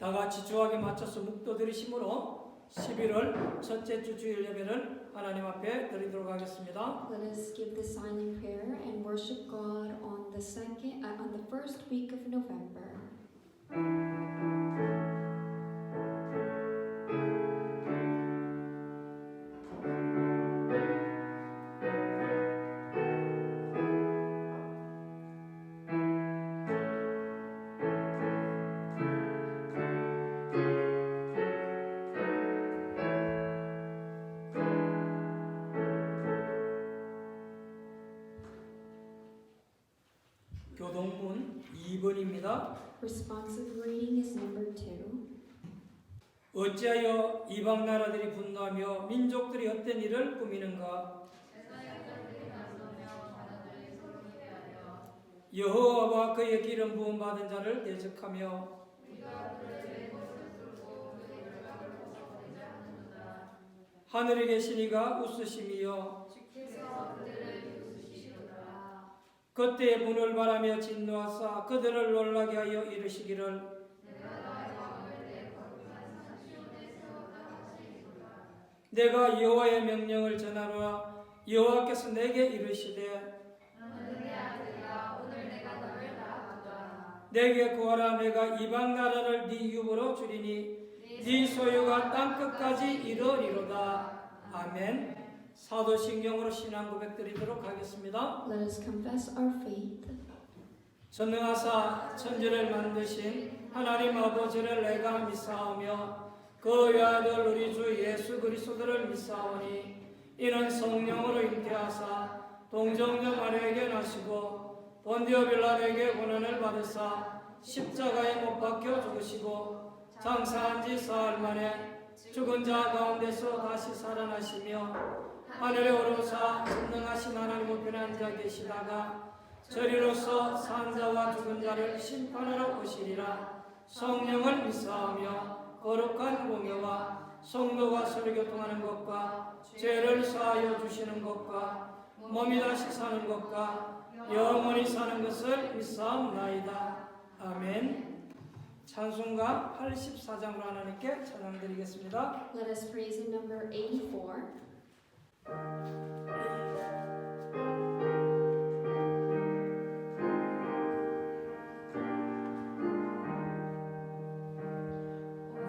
다 같이 주하게 맞춰서 묵도드리심으로 11월 첫째 주 주일 예배를 하나님 앞에 드리도록 하겠습니다. Let us give the silent prayer and worship God on the first week of November. 교동문 2번입니다. Responsive reading is number 2. 어찌하여 이방 나라들이 분노하며 민족들이 헛된 일을 꾸미는가? 여호와와 그의 기름 부음 받은 자를 대적하며 하늘에 계신 이가 웃으심이여 그때의 문을 바라며 진노하사 그들을 놀라게 하여 이르시기를 내가 여호와의 명령을 전하노라. 여호와께서 내게 이르시되 내게 구하라. 내가 이방 나라를 네 유보로 주리니 네 소유가 땅끝까지 이르리로다. 아멘. 사도신경으로 신앙 고백 드리도록 하겠습니다. Let us confess our faith. 전능하사 천지를 만드신 하나님 아버지를 내가 믿사오며 그 외아들 우리 주 예수 그리스도를 믿사오니 이는 성령으로 잉태하사 동정녀 마리아에게 나시고 본디오 빌라도에게 고난을 받으사 십자가에 못 박혀 죽으시고 장사한 지 사흘 만에 죽은 자 가운데서 다시 살아나시며 하늘에 오르사 전능하신 하나님 우편에 앉아 계시다가 저리로서 산 자와 죽은 자를 심판하러 오시리라. 성령을 믿사오며 거룩한 공예와 성도가 서로 교통하는 것과 죄를 사하여 주시는 것과 몸이 다시 사는 것과 영원히 사는 것을 믿사옵나이다. 아멘. 찬송가 84장으로 하나님께 찬양드리겠습니다. Let us praise in number 84.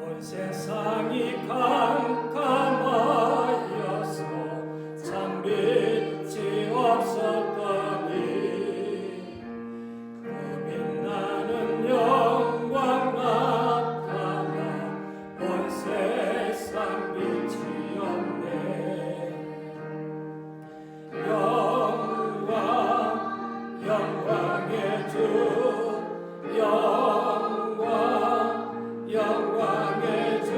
온 세상이 캄캄하여서 참 빛이 없었더니 그 빛나는 영광 나타나 온 세상 빛이 없네. 영광의 주 영광의 주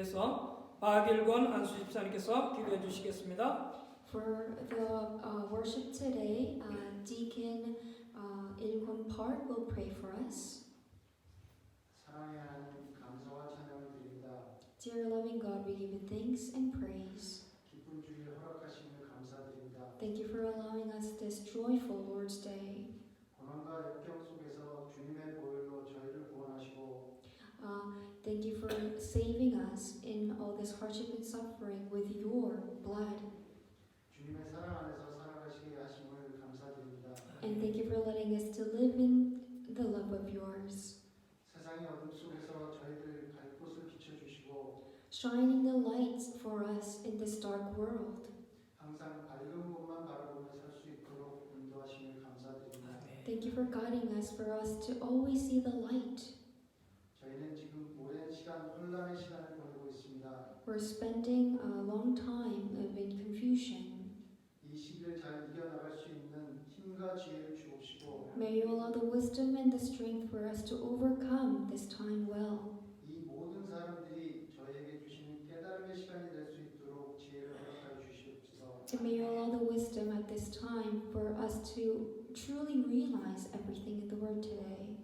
위해서 박일권 안수 집사님께서 기도해 주시겠습니다. For the worship today, Deacon Il-kwon Park will pray for us. 사랑의 하나님 감사와 찬양을 드립니다. Dear loving God, we give you thanks and praise. 기쁜 주일 허락하심을 감사드립니다. Thank you for allowing us this joyful Lord's Day. 고난과 역경 속에서 주님의 보혈로 저희를 구원하시고 Thank you for saving us in all this hardship and suffering with your blood. 주님의 사랑 안에서 살아가시게 하심을 감사드립니다. And thank you for letting us to live in the love of yours. 세상의 어둠 속에서 저희들 갈 곳을 비춰주시고 Shining the lights for us in this dark world. 항상 밝은 곳만 바라보며 살 수 있도록 인도하심을 감사드립니다. Thank you for guiding us, for us to always see the light. 저희는 지금 오랜 시간 혼란의 시간을 보내고 있습니다. We're spending a long time in confusion. 이 시기를 잘 이겨나갈 수 있는 힘과 지혜를 주옵시고 May you allow the wisdom and the strength for us to overcome this time well. 이 모든 사람들이 저에게 주시는 깨달음의 시간이 될 수 있도록 지혜를 허락하여 주시옵소서. And may you allow the wisdom at this time for us to truly realize everything in the Word today.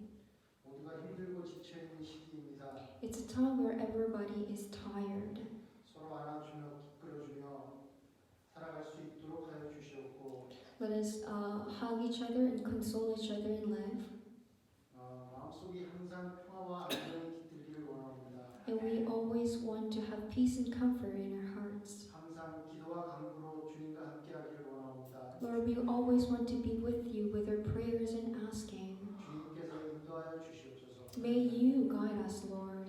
모두가 힘들고 지쳐 있는 시기입니다. It's a time where everybody is tired. 서로 안아주며 이끌어주며 살아갈 수 있도록 하여 주시옵고 Let us hug each other and console each other and live. 마음속이 항상 평화와 안정이 깃들기를 원합니다. And we always want to have peace and comfort in our hearts. 항상 기도와 간구로 주님과 함께하기를 원합니다. Lord, we always want to be with you with our prayers and asking. 주님께서 인도하여 주시옵소서. May you guide us, Lord.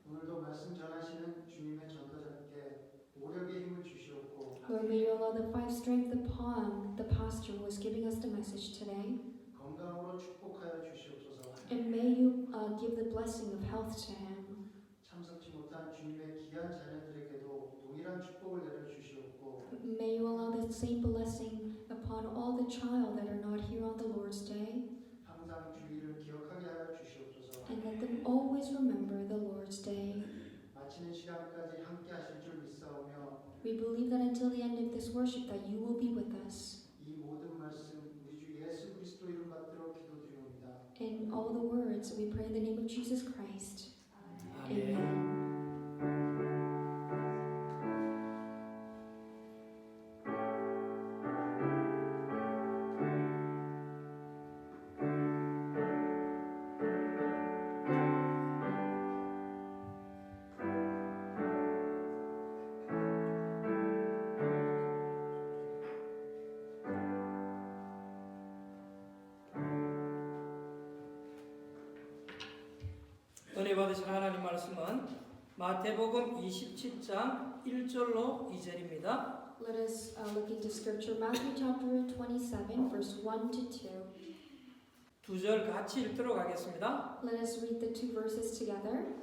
오늘도 말씀 전하시는 주님의 전도자께 오력의 힘을 주시옵고 Lord, may you allow the five strength upon the pastor who is giving us the message today. 건강으로 축복하여 주시옵소서. And may you give the blessing of health to him. 참석치 못한 주님의 귀한 자녀들에게도 동일한 축복을 내려 주시옵고 May you allow the same blessing upon all the child that are not here on the Lord's Day. 항상 주의를 기억하게 하여 주시옵소서. And let them always remember the Lord's Day. 마치는 시간까지 함께 하실 줄 믿사오며 We believe that until the end of this worship that you will be with us. 이 모든 말씀 우리 주 예수 그리스도 이름 받들어 기도드리옵니다. In all the words, we pray in the name of Jesus Christ. 아멘. Amen. 은혜 받으신 하나님 말씀은 마태복음 27장 1절로 2절입니다. Let us look into scripture, Matthew chapter 27, verse 1 to 2. 두 절 같이 읽도록 하겠습니다. Let us read the two verses together.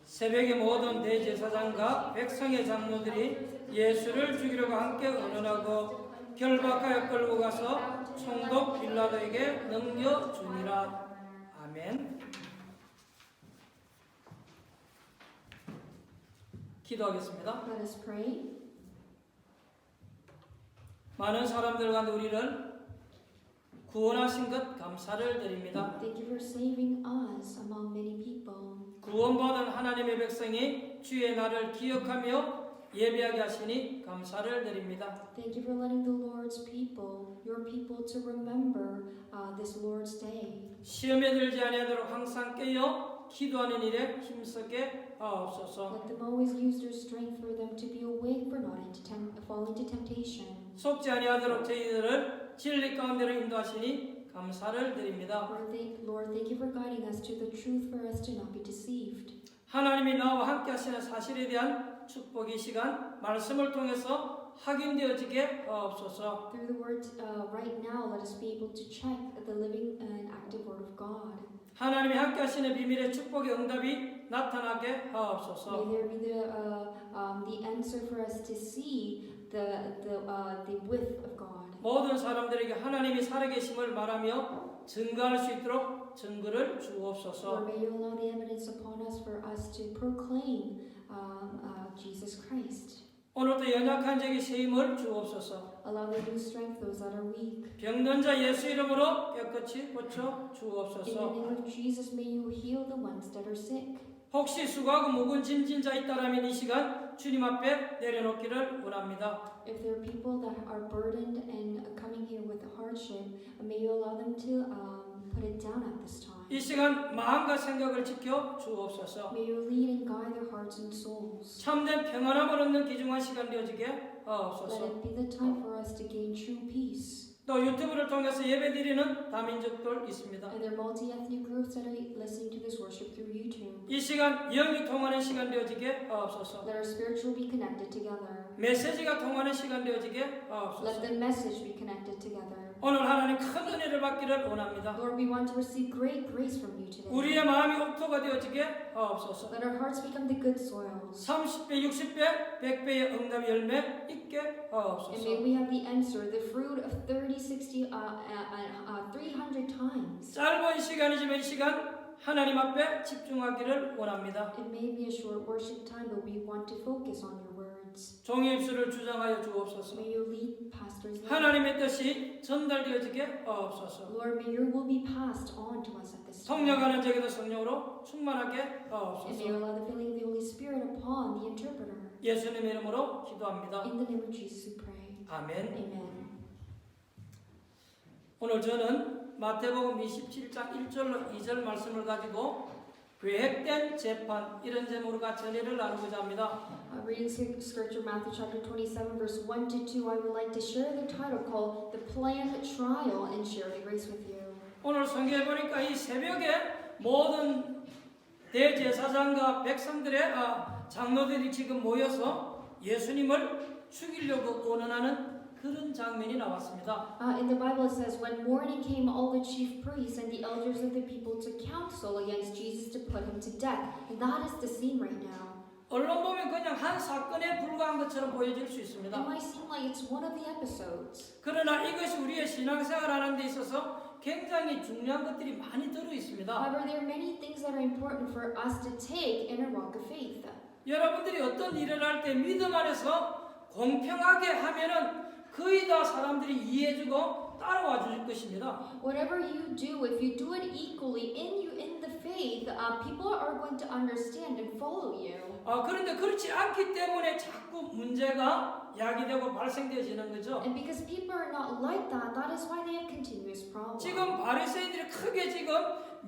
새벽에 모든 대제사장과 백성의 장로들이 예수를 죽이려고 함께 의논하고 결박하여 끌고 가서 총독 빌라도에게 넘겨주니라. 아멘. 기도하겠습니다. Let us pray. 많은 사람들 가운데 우리를 구원하신 것 감사를 드립니다. Thank you for saving us among many people. 구원받은 하나님의 백성이 주의 날을 기억하며 예배하게 하시니 감사를 드립니다. Thank you for letting the Lord's people, your people, to remember this Lord's Day. 시험에 들지 아니하도록 항상 깨어 기도하는 일에 힘쓰게 하옵소서. Let them always use their strength for them to be awake for not to fall into temptation. 속지 아니하도록 저희들을 진리 가운데로 인도하시니 감사를 드립니다. Lord, thank you for guiding us to the truth for us to not be deceived. 하나님이 나와 함께 하시는 사실에 대한 축복의 시간, 말씀을 통해서 확인되어지게 하옵소서. Through the word right now, let us be able to check the living and active word of God. 하나님이 함께 하시는 비밀의 축복의 응답이 나타나게 하옵소서. May there be the answer for us to see the width of God. 모든 사람들에게 하나님이 살아계심을 말하며 증거할 수 있도록 증거를 주옵소서. Lord, may you allow the evidence upon us for us to proclaim Jesus Christ. 오늘도 연약한 자에게 새 힘을 주옵소서. Allow the new strength those that are weak. 병든 자 예수 이름으로 깨끗이 고쳐 In the 주옵소서. name of Jesus, may you heal the ones that are sick. 혹시 수고하고 무거운 짐진 자 있다라면 이 시간 주님 앞에 내려놓기를 원합니다. If there are people that are burdened and coming here with hardship, may you allow them to put it down at this time. 이 시간 마음과 생각을 지켜 주옵소서. May you lead and guide their hearts and souls. 참된 평안함을 얻는 귀중한 시간 되어지게 Let 하옵소서. it be the time for us to gain true peace. 또 유튜브를 통해서 예배드리는 다민족들 있습니다. And there are multi-ethnic groups that are listening to this worship through YouTube. 이 시간 영이 통하는 시간 되어지게 하옵소서. Let our spiritual be connected together. 메시지가 통하는 시간 되어지게 Let 하옵소서. the message be connected together. 오늘 하나님 큰 은혜를 받기를 원합니다. Lord, we want to receive great grace from you today. 우리의 마음이 옥토가 되어지게 하옵소서. Let our hearts become the good soils. 30배, 60배, 100배의 응답 열매 있게 And may 하옵소서. we have the answer, the fruit of 30, 60, 300 times. 짧은 시간이지만 이 시간 하나님 앞에 집중하기를 원합니다. It may be a short worship time, but we want to focus on your words. 종의 입술을 주장하여 주옵소서. May you lead pastors. 하나님의 뜻이 전달되어지게 하옵소서. Lord, may your will be passed on to us at this time. 성령하는 자에게도 성령으로 충만하게 And may you 하옵소서. allow the filling of the Holy Spirit upon the interpreter. 예수님의 이름으로 기도합니다. In the name of Jesus we pray. 아멘. Amen. 오늘 저는 마태복음 27장 1절로 2절 말씀을 가지고 계획된 재판 이런 제목으로 같이 은혜를 나누고자 합니다. Reading scripture, Matthew chapter 27, verse 1 to 2, I would like to share the title called The Planned Trial and share the grace with you. 오늘 성경에 보니까 이 새벽에 모든 대제사장과 백성들의 장로들이 지금 모여서 예수님을 죽이려고 원하는 그런 장면이 나왔습니다. In the Bible it says, when morning came, all the chief priests and the elders of the people took counsel against Jesus to put him to death. And that is the scene right now. 언론 보면 그냥 한 사건에 불과한 것처럼 보여질 수 It 있습니다. might seem like it's one of the episodes. 그러나 이것이 우리의 신앙생활 하는 데 있어서 굉장히 중요한 것들이 많이 들어 있습니다. However, there are many things that are important for us to take in our walk of faith. 여러분들이 어떤 일을 할 때 믿음 안에서 공평하게 하면은 거의 다 사람들이 이해해주고 따라와 줄 것입니다. Whatever you do, if you do it equally in the faith, people are going to understand and follow you. 그런데 그렇지 않기 때문에 자꾸 문제가 야기되고 발생되어지는 거죠. And because people are not like that, that is why they have continuous problems. 지금 바리새인들이 크게 지금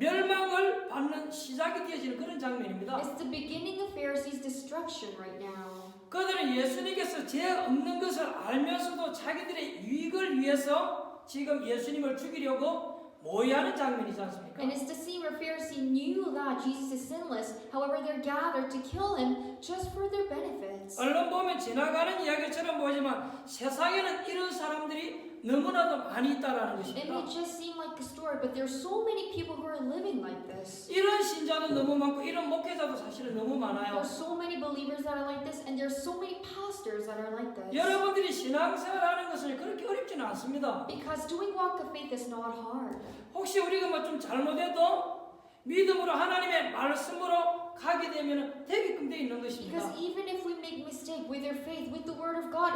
멸망을 받는 시작이 되어지는 그런 장면입니다. It's the beginning of Pharisees' destruction right now. 그들은 예수님께서 죄 없는 것을 알면서도 자기들의 유익을 위해서 지금 예수님을 죽이려고 모의하는 장면이지 않습니까? And it's the scene where Pharisees knew that Jesus is sinless. However, they're gathered to kill him just for their benefits. 언론 보면 지나가는 이야기처럼 보이지만 세상에는 이런 사람들이 너무나도 많이 있다라는 It 것입니다. may just seem like a story, but there's so many people who are living like this. 이런 신자도 너무 많고 이런 목회자도 사실은 너무 많아요. There's so many believers that are like this, and there's so many pastors that are like this. 여러분들이 신앙생활하는 것은 그렇게 어렵지는 않습니다. Because doing walk of faith is not hard. 혹시 우리가 뭐 좀 잘못해도 믿음으로 하나님의 말씀으로 가게 되면 되게끔 돼 있는 것입니다. Because even if we make mistake with our faith, with the word of God,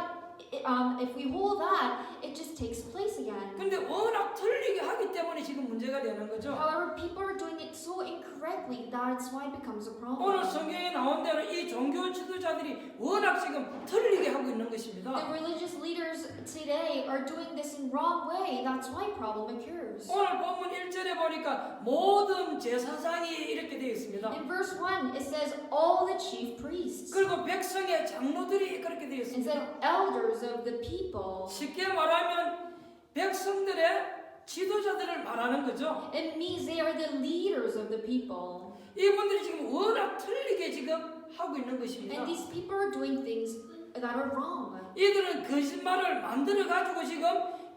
if we hold that, it just takes place again. 근데 워낙 틀리게 하기 때문에 지금 문제가 되는 거죠. However, people are doing it so incorrectly, that's why it becomes a problem. 오늘 성경에 나온 대로 이 종교 지도자들이 워낙 지금 틀리게 하고 있는 것입니다. The religious leaders today are doing this in wrong way. That's why problem occurs. 오늘 본문 1절에 보니까 모든 제사장이 이렇게 되어 있습니다. In verse 1, it says all the chief priests. 그리고 백성의 장로들이 그렇게 되어 It 있습니다. said elders of the people. 쉽게 말하면 백성들의 지도자들을 말하는 거죠. It means they are the leaders of the people. 이분들이 지금 워낙 틀리게 지금 하고 있는 것입니다. And these people are doing things that are wrong. 이들은 거짓말을 만들어 가지고 지금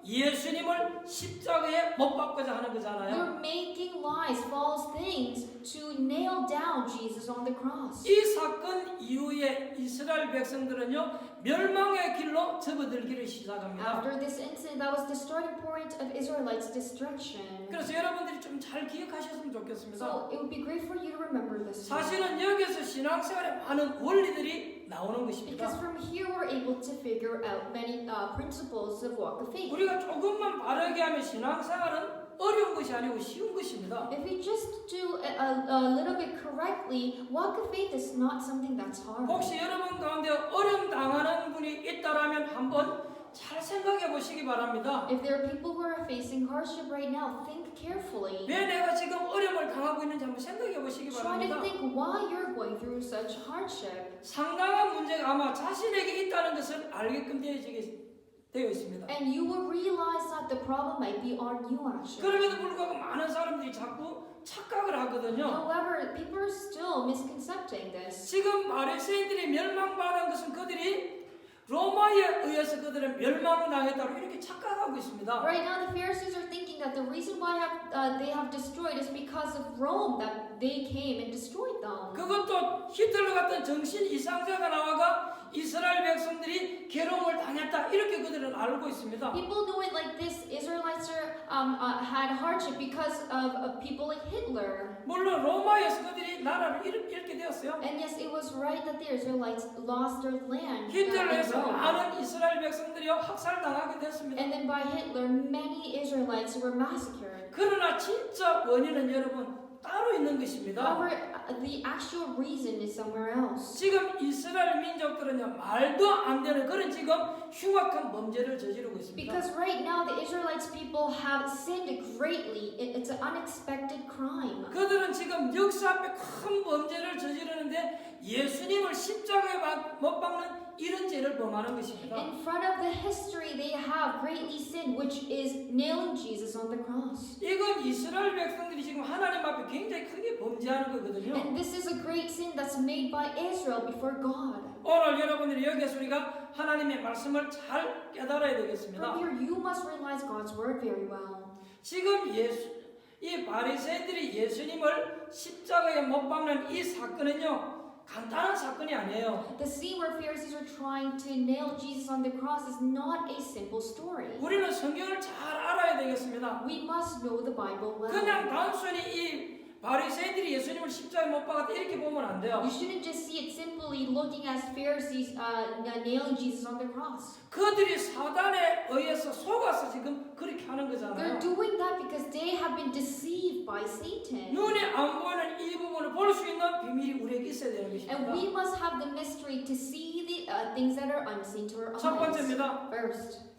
예수님을 십자가에 못 박고자 하는 거잖아요. You're making lies, false things to nail down Jesus on the cross. 이 사건 이후에 이스라엘 백성들은요 멸망의 길로 접어들기를 시작합니다. After this incident, that was the starting point of Israelites' destruction. 그래서 여러분들이 좀 잘 기억하셨으면 좋겠습니다. So it would be great for you to remember this. 사실은 여기서 신앙생활에 많은 원리들이 나오는 것입니다. Because from here we're able to figure out many principles of walk of faith. 우리가 조금만 바르게 하면 신앙생활은 어려운 것이 아니고 쉬운 것입니다. If we just do a little bit correctly, walk of faith is not something that's hard. 혹시 여러분 가운데 어려움 당하는 분이 있다라면 한번 잘 생각해 보시기 바랍니다. If there are people who are facing hardship right now, think carefully. 왜 내가 지금 어려움을 당하고 있는지 한번 생각해 보시기 Try to 바랍니다. think why you're going through such hardship. 상당한 문제가 아마 자신에게 있다는 것을 알게끔 되어 있습니다. And you will realize that the problem might be on you actually. 그럼에도 불구하고 많은 사람들이 자꾸 착각을 하거든요. However, people are still misconcepting this. 지금 바리새인들이 멸망받은 것은 그들이 로마에 의해서 그들은 멸망당했다고 이렇게 착각하고 있습니다. Right now, the Pharisees are thinking that the reason why they have destroyed is because of Rome, that they came and destroyed them. 그것도 히틀러 같은 정신 이상자가 나와가 이스라엘 백성들이 괴로움을 당했다 이렇게 그들은 알고 있습니다. People know it like this. Israelites had hardship because of people like Hitler. 물론 로마에서 그들이 나라를 잃게 되었어요. And yes, it was right that the Israelites lost their land. 히틀러에서 in Rome. 많은 이스라엘 백성들이요 학살당하게 됐습니다. And then by Hitler, many Israelites were massacred. 그러나 진짜 원인은 여러분 따로 있는 것입니다. However, the actual reason is somewhere else. 지금 이스라엘 민족들은요 말도 안 되는 그런 지금 흉악한 범죄를 저지르고 있습니다. Because right now the Israelites people have sinned greatly. It's an unexpected crime. 그들은 지금 역사 앞에 큰 범죄를 저지르는데 예수님을 십자가에 못 박는 이런 죄를 범하는 것입니다. In front of the history, they have greatly sinned, which is nailing Jesus on the cross. 이건 이스라엘 백성들이 지금 하나님 앞에 굉장히 크게 범죄하는 거거든요. And this is a great sin that's made by Israel before God. 오늘 여러분들이 여기에서 우리가 하나님의 말씀을 잘 깨달아야 되겠습니다. From here, you must realize God's word very well. 지금 이 바리새인들이 예수님을 십자가에 못 박는 이 사건은요 간단한 사건이 아니에요. The scene where Pharisees are trying to nail Jesus on the cross is not a simple story. 우리는 성경을 잘 알아야 되겠습니다. We must know the Bible well. 그냥 단순히 이 바리새인들이 예수님을 십자가에 못 박았다 이렇게 보면 안 돼요. You shouldn't just see it simply looking as Pharisees nailing Jesus on the cross. 그들이 사단에 의해서 속아서 지금 그렇게 하는 They're 거잖아요. doing that because they have been deceived by Satan. 눈에 안 보이는 이 부분을 볼 수 있는 비밀이 우리에게 있어야 되는 And 것입니다. we must have the mystery to see the things that are unseen to our 첫 eyes. 번째입니다. First,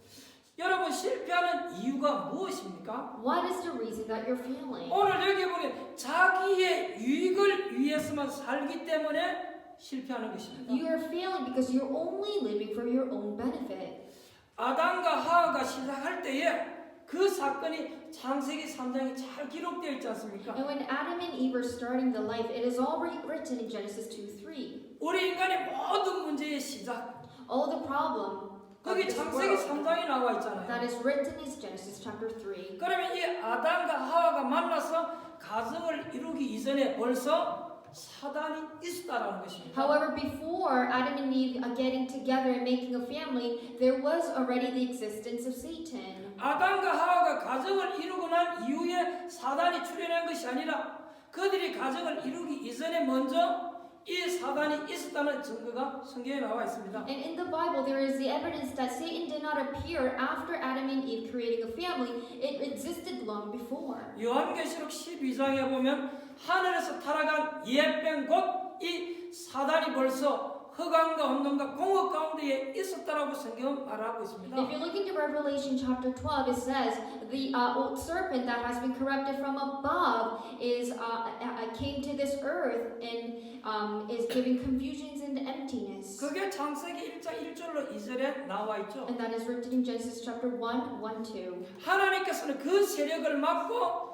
여러분 실패하는 이유가 무엇입니까? what is the reason that you're failing? 오늘 여기 보면 자기의 유익을 위해서만 살기 때문에 실패하는 것입니다. You are failing because you're only living for your own benefit. 아담과 하와가 시작할 때에 그 사건이 창세기 3장에 잘 기록되어 있지 않습니까? And when Adam and Eve are starting the life, it is already written in Genesis 2:3. 우리 인간의 모든 문제의 시작 All the problem of 거기 this 창세기 world 3장에 나와 that 있잖아요. is written in Genesis chapter 3. 그러면 이 아담과 하와가 만나서 가정을 이루기 이전에 벌써 사단이 있었다라는 것입니다. However, before Adam and Eve are getting together and making a family, there was already the existence of Satan. 아담과 하와가 가정을 이루고 난 이후에 사단이 출현한 것이 아니라 그들이 가정을 이루기 이전에 먼저 이 사단이 있었다는 증거가 성경에 나와 있습니다. And in the Bible, there is the evidence that Satan did not appear after Adam and Eve creating a family. It existed long before. 요한계시록 12장에 보면 하늘에서 타락한 옛뱀 곧 이 사단이 벌써 흑암과 혼돈과 공허 가운데에 있었다라고 성경은 말하고 있습니다. If you look into Revelation chapter 12, it says the old serpent that has been corrupted from above came to this earth and is giving confusions and emptiness. 그게 창세기 1장 1절로 2절에 나와 있죠. And that is written in Genesis chapter 1, 1, 2. 하나님께서는 그 세력을 막고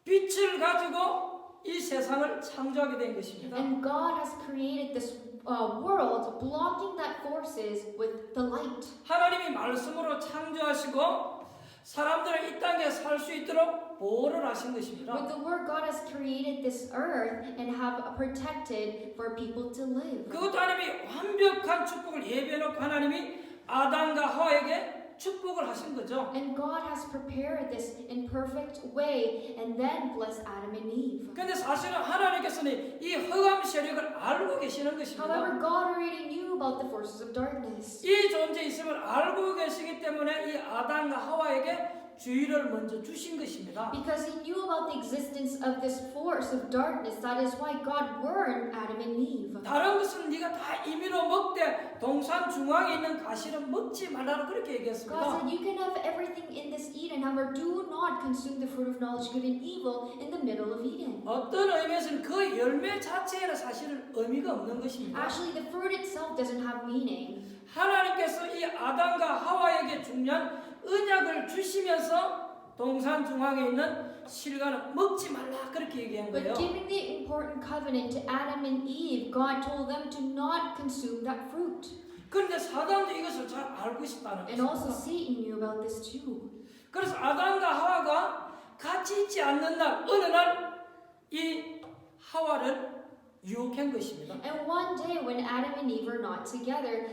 빛을 가지고 이 세상을 창조하게 된 것입니다. And God has created this world, blocking that forces with the light. 하나님이 말씀으로 창조하시고 사람들을 이 땅에 살 수 있도록 보호를 하신 것입니다. With the word, God has created this earth and have protected for people to live. 그것도 하나님이 완벽한 축복을 예비해놓고 하나님이 아담과 하와에게 축복을 하신 거죠. And God has prepared this in perfect way and then blessed Adam and Eve. 근데 사실은 하나님께서는 이 흑암 세력을 알고 계시는 것입니다. However, God already knew about the forces of darkness. 이 존재 있음을 알고 계시기 때문에 이 아담과 하와에게 주의를 먼저 주신 것입니다. Because he knew about the existence of this force of darkness, that is why God warned Adam and Eve. 다른 것은 네가 다 임의로 먹되 동산 중앙에 있는 가시는 먹지 말라고 그렇게 God 얘기했습니다. said, you can have everything in this Eden, however, do not consume the fruit of knowledge, good and evil in the middle of Eden. 어떤 의미에서는 그 열매 자체에는 사실은 의미가 없는 것입니다. Actually, the fruit itself doesn't have meaning. 하나님께서 이 아담과 하와에게 중요한 언약을 주시면서 동산 중앙에 있는 실과는 먹지 말라 그렇게 얘기한 거예요. But giving the important covenant to Adam and Eve, God told them to not consume that fruit. 그런데 사단도 이것을 잘 알고 있었다는 And also 것입니다. Satan knew about this too. 그래서 아담과 하와가 같이 있지 않는 날 어느 날 이 하와를 유혹한 것입니다. And one day when Adam and Eve were not together,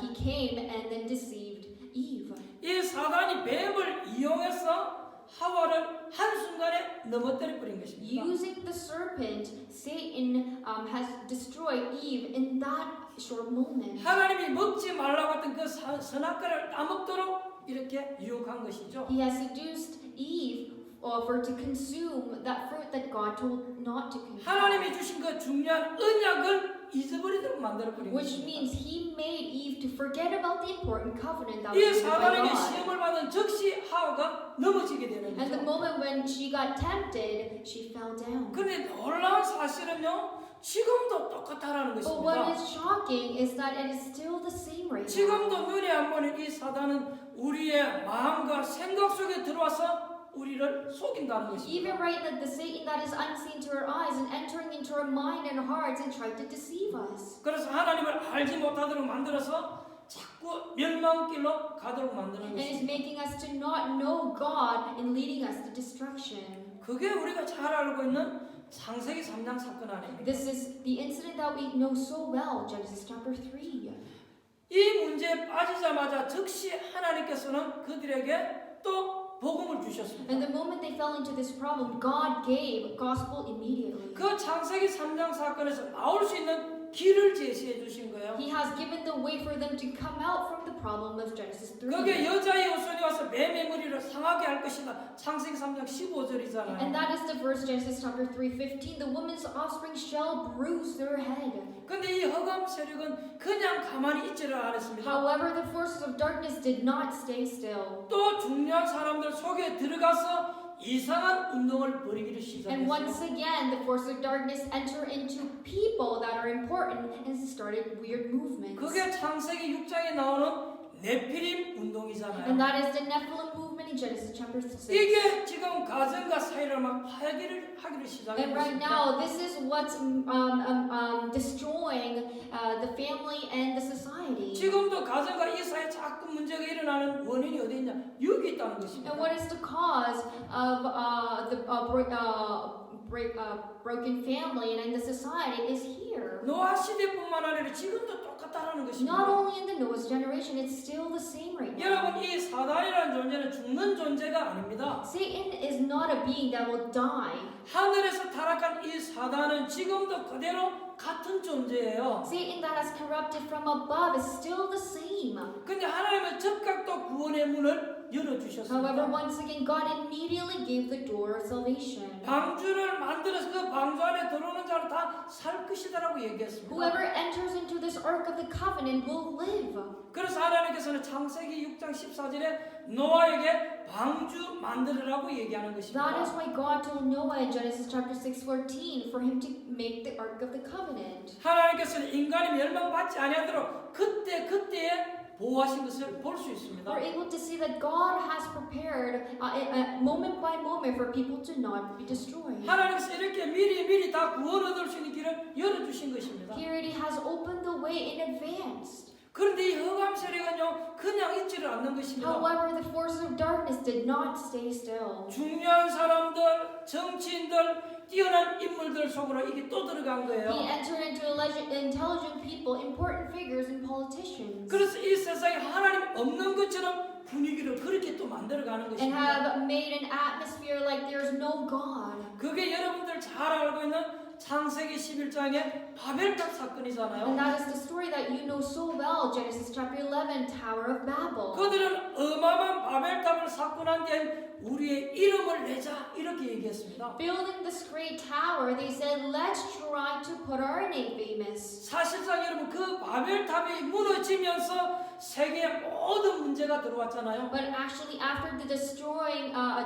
he came and then deceived Eve. 이 사단이 뱀을 이용해서 하와를 한순간에 넘어뜨려 버린 것입니다. Using the serpent, Satan has destroyed Eve in that short moment. 하나님이 먹지 말라고 했던 그 선악과를 따먹도록 이렇게 유혹한 것이죠. He has seduced Eve for to consume that fruit that God told not to consume. 하나님이 주신 그 중요한 언약을 잊어버리도록 만들어 버린 Which 것입니다. means he made Eve to forget about the important covenant that 이 was given by 사단에게 God. 시험을 받은 즉시 하와가 넘어지게 되는 At the 거죠. moment when she got tempted, she fell down. 그런데 놀라운 사실은요, 지금도 똑같다라는 But what 것입니다. is shocking is that it is still the same right now. 지금도 눈에 안 보이는 이 사단은 우리의 마음과 생각 속에 들어와서 우리를 속인다는 것입니다. Even right that the Satan that is unseen to our eyes and entering into our mind and hearts and trying to deceive us. 그래서 하나님을 알지 못하도록 만들어서 자꾸 멸망길로 가도록 만드는 And is 것입니다. making us to not know God and leading us to destruction. 그게 우리가 잘 알고 있는 창세기 3장 사건 아닙니까? This is the incident that we know so well, Genesis chapter 3. 이 문제에 빠지자마자 즉시 하나님께서는 그들에게 또 복음을 주셨습니다. And the moment they fell into this problem, God gave gospel immediately. 그 창세기 3장 사건에서 나올 수 있는 길을 제시해 주신 거예요. He has given the way for them to come out from the problem of Genesis 3. 거기에 여자의 후손이 와서 뱀의 머리를 상하게 할 것이다. 창세기 3장 15절이잖아요. And that is the verse Genesis chapter 3:15. The woman's offspring shall bruise their head. 근데 이 흑암 세력은 그냥 가만히 있지를 않았습니다. However, the forces of darkness did not stay still. 또 중요한 사람들 속에 들어가서 이상한 운동을 벌이기를 And once 시작했어요. again, the forces of darkness enter into people that are important and started weird movements. 그게 창세기 6장에 나오는 네피림 운동이잖아요. And that is the Nephilim movement in Genesis chapter 6. 이게 지금 가정과 사회를 막 파괴를 하기를 And right 시작했습니다. now, this is what's destroying the family and the society. 지금도 가정과 이 사회에 자꾸 문제가 일어나는 원인이 어디 있냐? 여기 있다는 것입니다. And what is the cause of broken family and in the society is here. 노아 시대뿐만 아니라 지금도 똑같다라는 Not 것입니다. only in the Noah's generation, it's still the same right now. 여러분, 이 사단이라는 존재는 죽는 존재가 아닙니다. Satan is not a being that will die. 하늘에서 타락한 이 사단은 지금도 그대로 같은 존재예요. Satan that has corrupted from above is still the same. 근데 하나님은 즉각 또 구원의 문을 However, 열어주셨습니다. once again, God immediately gave the door of salvation. 방주를 만들어서 그 방주 안에 들어오는 자를 다 살 것이다라고 얘기했습니다. Whoever enters into this ark of the covenant will live. 그래서 하나님께서는 창세기 6장 14절에 노아에게 방주 만들으라고 얘기하는 That is 것입니다. why God told Noah in Genesis chapter 6:14 for him to make the ark of the covenant. 하나님께서는 인간이 멸망받지 아니하도록 그때에 보호하신 것을 볼 수 있습니다. We're able to see that God has prepared moment by moment for people to not be destroyed. 하나님께서 이렇게 미리 다 구원 얻을 수 있는 길을 열어주신 것입니다. Here He has opened the way in advance. 그런데 이 흑암 세력은요 그냥 있지를 않는 것입니다. However, the forces of darkness did not stay still. 중요한 사람들, 정치인들, 뛰어난 인물들 속으로 이게 또 들어간 거예요. He entered into intelligent people, important figures, and politicians, 그래서 이 세상에 하나님 없는 것처럼 분위기를 그렇게 또 만들어가는 and 것입니다. have made an atmosphere like there's no God. 그게 여러분들 잘 알고 있는 창세기 11장의 바벨탑 사건이잖아요. And that is the story that you know so well, Genesis chapter 11, Tower of Babel. 그들은 어마어마한 바벨탑을 쌓고 난 뒤에 우리의 이름을 내자 이렇게 얘기했습니다. Building this great tower, they said, let's try to put our name famous. 사실상 여러분 그 바벨탑이 무너지면서 세계에 모든 문제가 들어왔잖아요. But actually, after the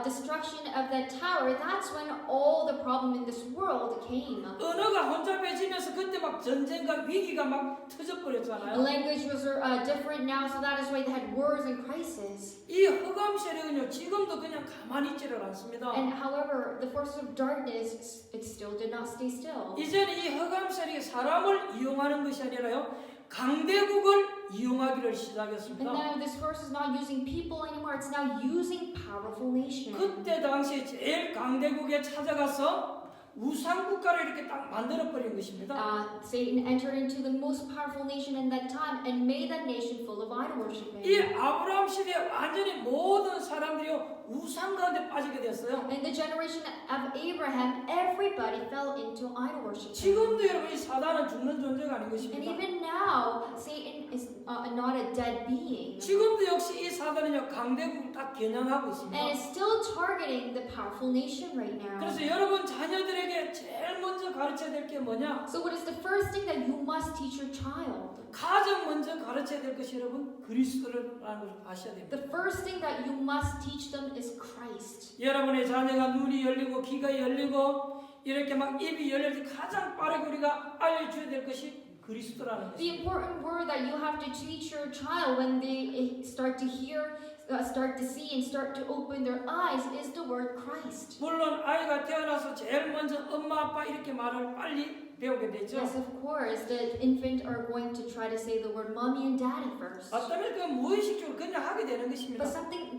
destruction of that tower, that's when all the problem in this world came. 언어가 혼잡해지면서 그때 막 전쟁과 위기가 막 The 터져버렸잖아요. language was different now, so that is why they had wars and crisis. 이 흑암 세력은요 지금도 그냥 가만히 있지를 않습니다. And however, the forces of darkness, it still did not stay still. 이제는 이 흑암 세력이 사람을 이용하는 것이 아니라요 강대국을 이용하기를 And 시작했습니다. now this force is not using people anymore, it's now using powerful nations. 그때 당시에 제일 강대국에 찾아가서 우상 국가를 이렇게 딱 만들어 버린 것입니다. Satan entered into the most powerful nation in that time and made that nation full of idol worshiping. 이 아브라함 시대에 완전히 모든 사람들이 우상 가운데 빠지게 됐어요. In the generation of Abraham, everybody fell into idol worshiping. 지금도 여러분 이 사단은 죽는 존재가 아닌 And 것입니다. even now, Satan is not a dead being. 지금도 역시 이 사단은요 강대국을 다 겨냥하고 And 있습니다. is still targeting the powerful nation right now. 그래서 여러분 자녀들에게 제일 먼저 가르쳐야 될 게 뭐냐? So what is the first thing that you must teach your child? 가장 먼저 가르쳐야 될 것이 여러분 그리스도라는 것을 아셔야 됩니다. The first thing that you must teach them is Christ. 여러분의 자녀가 눈이 열리고 귀가 열리고 이렇게 막 입이 열릴 때 가장 빠르게 우리가 알려줘야 될 것이 그리스도라는 The 것입니다. important word that you have to teach your child when they start to hear, start to see, and start to open their eyes is the word Christ. 물론 아이가 태어나서 제일 먼저 엄마 아빠 이렇게 말을 빨리 배우게 되죠. Yes, of course, the infant are going to try to say the word mommy and daddy first. 어쩌면 그 무의식적으로 그냥 하게 되는 것입니다. But something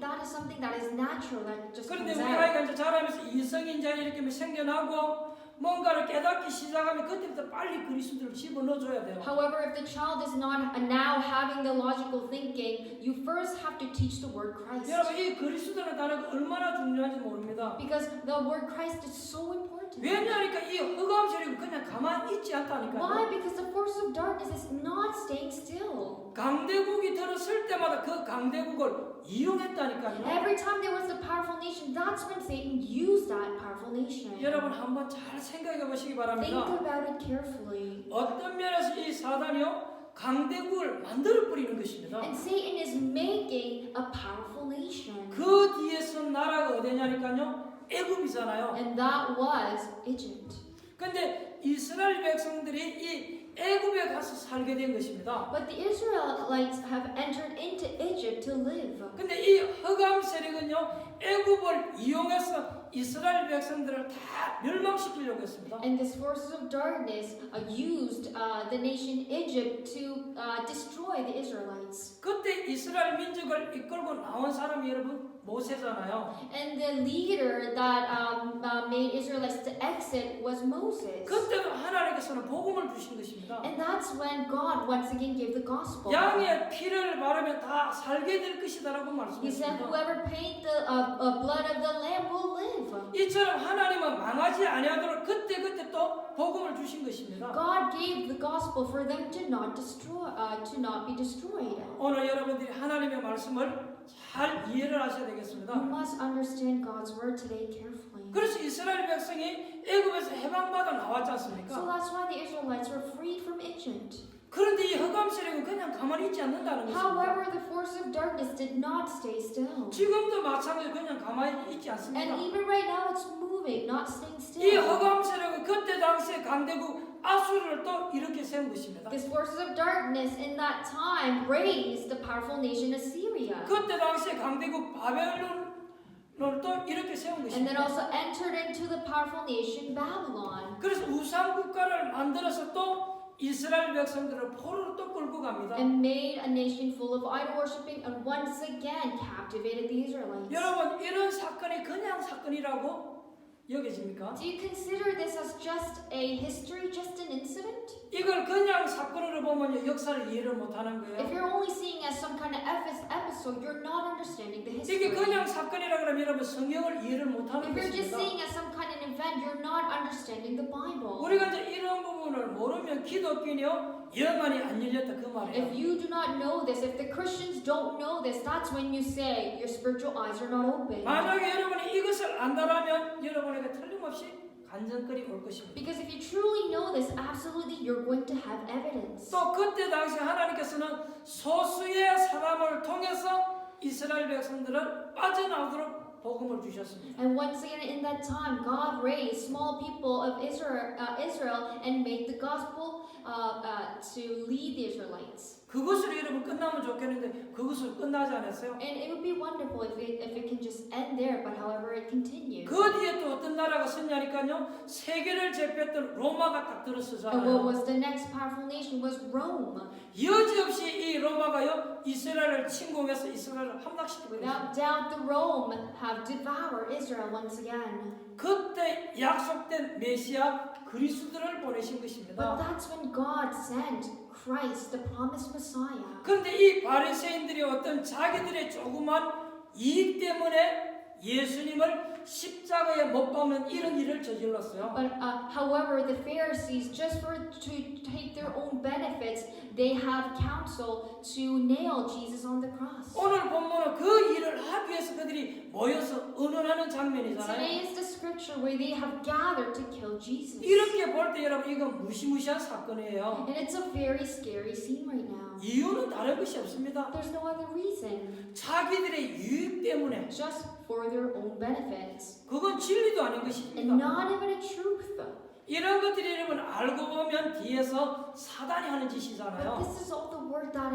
that is natural that just 그런데 comes 우리 out. 아이가 이제 자라면서 이성인자 이렇게 생겨나고 뭔가를 깨닫기 시작하면 그때부터 빨리 그리스도를 집어넣어줘야 돼요. However, if the child is not now having the logical thinking, you first have to teach the word Christ. 여러분 이 그리스도라는 단어가 얼마나 중요한지 모릅니다. Because the word Christ is so important. 왜냐하니까 이 흑암 세력은 그냥 가만히 있지 Why? 않다니까요. Because the force of darkness is not staying still. 강대국이 들어설 때마다 그 강대국을 이용했다니까요. Every time there was a powerful nation, that's when Satan used that powerful nation. 여러분 한번 잘 생각해 보시기 Think 바랍니다. about it carefully. 어떤 면에서 이 사단이요 강대국을 만들어 버리는 것입니다. And Satan is making a powerful nation. 그 뒤에 선 나라가 어디냐니까요 애굽이잖아요. And that was Egypt. 근데 이스라엘 백성들이 이 애굽에 가서 살게 된 것입니다. But the Israelites have entered into Egypt to live. 근데 이 흑암 세력은요 애굽을 이용해서 이스라엘 백성들을 다 멸망시키려고 했습니다. And these forces of darkness used the nation Egypt to destroy the Israelites. 그때 이스라엘 민족을 이끌고 나온 사람이 여러분 모세잖아요. And the leader that made Israelites to exit was Moses. 그때도 하나님께서는 복음을 주신 것입니다. And that's when God once again gave the gospel. 양의 피를 바르면 다 살게 될 것이다라고 He said, 말씀했습니다. whoever paid the blood of the lamb will live. 이처럼 하나님은 망하지 아니하도록 그때 또 복음을 주신 것입니다. God gave the gospel for them to not be destroyed. 오늘 여러분들이 하나님의 말씀을 잘 이해를 하셔야 You 되겠습니다. must understand God's word today carefully. 그래서 이스라엘 백성이 애굽에서 해방받아 나왔지 So 않습니까? that's why the Israelites were freed from Egypt. 그런데 이 흑암 세력은 그냥 가만히 있지 않는다는 것입니다. However, the force of darkness did not stay still. 지금도 마찬가지로 그냥 가만히 있지 않습니다. And even right now, it's moving, not staying 이 still. 흑암 세력은 그때 당시에 강대국 아수르를 또 이렇게 세운 것입니다. These forces of darkness in that time raised the powerful nation Assyria. 그때 당시에 강대국 바벨론을 또 이렇게 세운 And then 것입니다. also entered into the powerful nation Babylon. 그래서 우상 국가를 만들어서 또 이스라엘 백성들을 포로로 또 끌고 갑니다. and made a nation full of idol worshiping and once again captivated the Israelites. 여러분 이런 사건이 그냥 사건이라고 여겨집니까? Do you consider this as just a history, just an incident? 이걸 그냥 사건으로 보면 역사를 이해를 못하는 If 거예요. you're only seeing as some kind of episode, you're not understanding the history. 이게 그냥 사건이라 그러면 여러분 성경을 이해를 못하는 If you're just 것입니다. seeing as some kind of event, you're not understanding the Bible. 우리가 이제 이런 부분을 모르면 기독교는요 영안이 안 열렸다 그 If 말이에요. you do not know this, if the Christians don't know this, that's when you say your spiritual eyes are not open. 만약에 여러분이 이것을 안다라면 여러분에게 틀림없이 간증거리 올 것입니다. Because if you truly know this, absolutely you're going to have evidence. 또 그때 당시 하나님께서는 소수의 사람을 통해서 이스라엘 백성들을 빠져나오도록 복음을 주셨습니다. And once again, in that time, God raised small people of Israel and made the gospel to lead the Israelites. 그것으로 여러분 끝나면 좋겠는데 그것으로 끝나지 않았어요. And it would be wonderful if it can just end there, but however it continues. 그 뒤에 또 어떤 나라가 섰냐니까요. 세계를 제패했던 로마가 딱 And what 들어서잖아요. was the next powerful nation was Rome. 여지없이 이 로마가요 이스라엘을 침공해서 이스라엘을 함락시키고 Without 있습니다. doubt, the Rome have devoured Israel once again. 그때 약속된 메시아 그리스도를 보내신 But 것입니다. that's when God sent Christ, the promised Messiah. 그런데 이 바리새인들이 어떤 자기들의 조그만 이익 때문에 예수님을 십자가에 못 박는 이런 일을 저질렀어요. But however, the Pharisees, just to take their own benefits, they have counsel to nail Jesus on the cross. 오늘 본문은 그 일을 하기 위해서 그들이 모여서 의논하는 장면이잖아요. Today is the scripture where they have gathered to kill Jesus. 이렇게 볼 때 여러분 이건 무시무시한 사건이에요. And it's a very scary scene right now. 이유는 다른 것이 없습니다. There's no other reason, 자기들의 유익 때문에 just for their own benefits. 그건 진리도 아닌 And 것입니다. not even a truth. 이런 것들이 여러분 알고 보면 뒤에서 사단이 하는 But 짓이잖아요. this is all the work that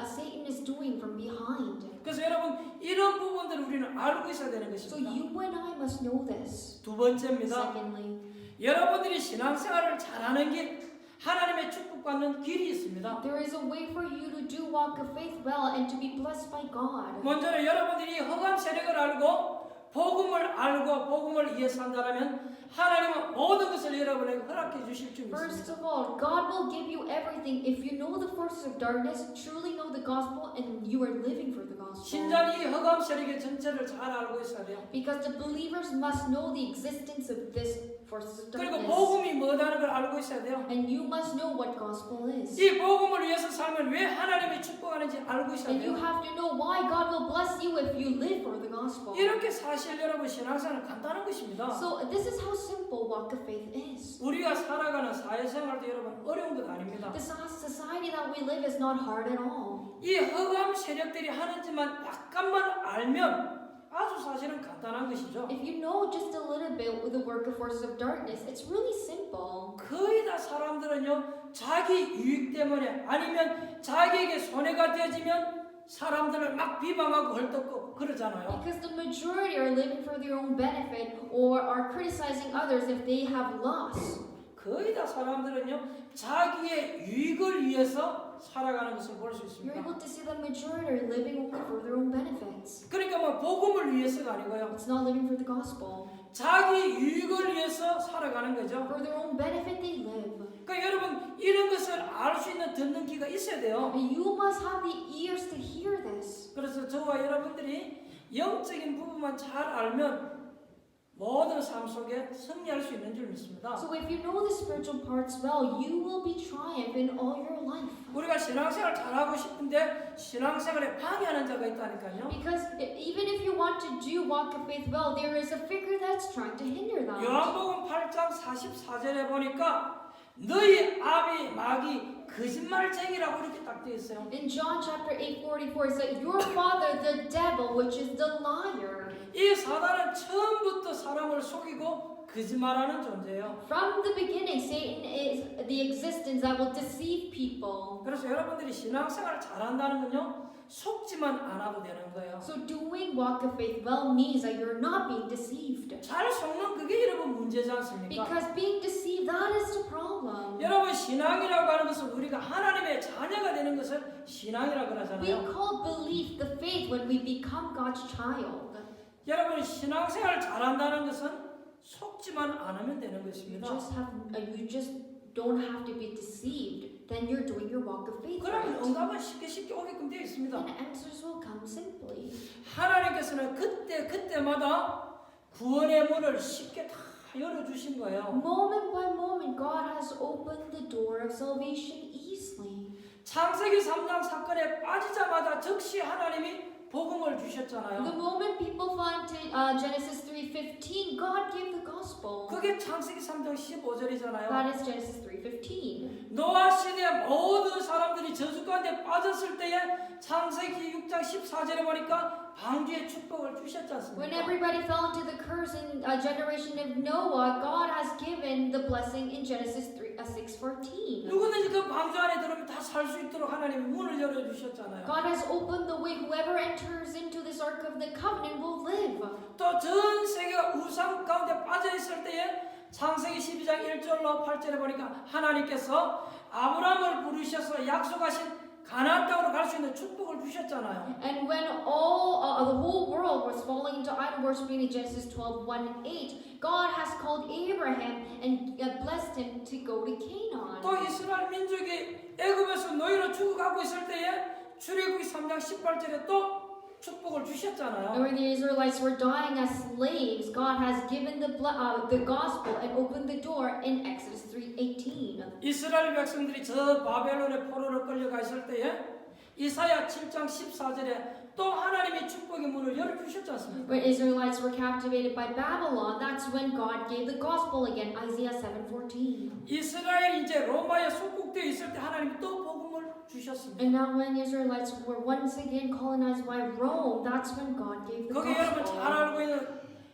Satan is doing from behind. 그래서 여러분 이런 부분들을 우리는 알고 있어야 되는 So 것입니다. you and I must know this. 두 번째입니다. Secondly, 여러분들이 신앙생활을 잘하는 길, 하나님의 축복받는 길이 있습니다. there is a way for you to do walk of faith well and to be blessed by God. 먼저는 여러분들이 허감 세력을 알고 복음을 알고 복음을 위해서 한다면 하나님은 모든 것을 여러분에게 허락해 주실 줄 First 믿습니다. of all, God will give you everything if you know the forces of darkness, truly know the gospel, and you are living for the gospel. 신자는 이 허감 세력의 전체를 잘 알고 있어야 돼요. Because the believers must know the existence of this forces of 그리고 darkness. 복음이 뭐다는 걸 알고 있어야 돼요. And you must know what gospel is. 이 복음을 위해서 살면 왜 하나님이 축복하는지 알고 있어야 And you 돼요. have to know why God will bless you if you live for the gospel. 이렇게 사실 여러분 신앙생활은 간단한 것입니다. So this is how simple walk of faith is. 우리가 살아가는 사회생활도 여러분 어려운 것 아닙니다. The society that we live is not hard at all. 이 허감 세력들이 하는지만 약간만 알면 아주 사실은 간단한 것이죠. If you know just a little bit with the work of forces of darkness, it's really simple. 거의 다 사람들은요 자기 유익 때문에 아니면 자기에게 손해가 되어지면 사람들을 막 비방하고 헐떡고 그러잖아요. Because the majority are living for their own benefit or are criticizing others if they have loss. 거의 다 사람들은요 자기의 유익을 위해서 살아가는 것을 볼 수 You're 있습니다. able to see the majority are living only for their own benefits. 그러니까 뭐 복음을 위해서가 아니고요 It's not living for the gospel. 자기 유익을 위해서 살아가는 거죠. For their own benefit they live. 그러니까 여러분 이런 것을 알 수 있는 듣는 귀가 있어야 돼요. And you must have the ears to hear this. 그래서 저와 여러분들이 영적인 부분만 잘 알면 모든 삶 속에 승리할 수 있는 줄 믿습니다. So if you know the spiritual parts well, you will be triumph in all your life. 우리가 신앙생활 잘하고 싶은데 신앙생활에 방해하는 자가 있다니까요. Because even if you want to do walk of faith well, there is a figure that's trying to hinder that. 요한복음 8장 44절에 보니까 너희 아비 마귀 거짓말쟁이라고 이렇게 딱 되어 있어요. In John chapter 8:44, it says, "Your father, the devil, which is the liar." 이 사단은 처음부터 사람을 속이고 거짓말하는 존재예요. From the beginning, Satan is the existence that will deceive people. 그래서 여러분들이 신앙생활을 잘한다는 건요 속지만 않아도 되는 거예요. So doing walk of faith well means that you're not being deceived. 잘 속는 그게 여러분 문제지 않습니까? Because being deceived, that is the problem. 여러분 신앙이라고 하는 것은 우리가 하나님의 자녀가 되는 것을 신앙이라고 We 그러잖아요. call belief the faith when we become God's child. 여러분 신앙생활 잘한다는 것은 속지만 않으면 되는 것입니다. You just don't have to be deceived. Then you're doing your walk of faith. 그러면 Right? 응답은 쉽게 오게끔 되어 있습니다. And answers will come simply. 하나님께서는 그때마다 구원의 문을 쉽게 다 열어주신 거예요. Moment by moment, God has opened the door of salvation easily. 창세기 3장 사건에 빠지자마자 즉시 하나님이 복음을 주셨잖아요. The moment people fell into Genesis 3:15, God gave the gospel. 그게 창세기 3장 15절이잖아요. That is Genesis 3:15. 노아 시대의 모든 사람들이 저주 가운데 빠졌을 때에 창세기 6장 14절에 보니까 방주의 축복을 주셨지 않습니까? When everybody fell into the curse in generation of Noah, God has given the blessing in Genesis 6:14. 누구든지 그 방주 안에 들어오면 다 살 수 있도록 하나님이 문을 열어주셨잖아요. God has opened the way. Whoever enters into this ark of the covenant will live. 또 전 세계가 우상 가운데 빠져 있을 때에 창세기 12장 1절로 8절에 보니까 하나님께서 아브라함을 부르셔서 약속하신 가나안 땅으로 갈 수 있는 축복을 주셨잖아요. And when the whole world was falling into idol worshiping in Genesis 12:1-8, God has called Abraham and blessed him to go to Canaan. 또 이스라엘 민족이 애굽에서 노예로 죽어가고 있을 때에 출애굽기 3장 18절에 또 축복을 And 주셨잖아요. when the Israelites were dying as slaves, God has given the gospel and opened the door in Exodus 3:18. 이스라엘 백성들이 저 바벨론의 포로로 끌려가 있을 때에 이사야 7장 14절에 또 하나님의 축복의 문을 열어주셨지 않습니까? When Israelites were captivated by Babylon, that's when God gave the gospel again, Isaiah 7:14. 이스라엘이 이제 로마에 속국되어 있을 때 하나님이 또 복음을 주셨습니다. And now when Israelites were once again colonized by Rome, that's when God gave the 거기 여러분 잘 gospel. 알고 있는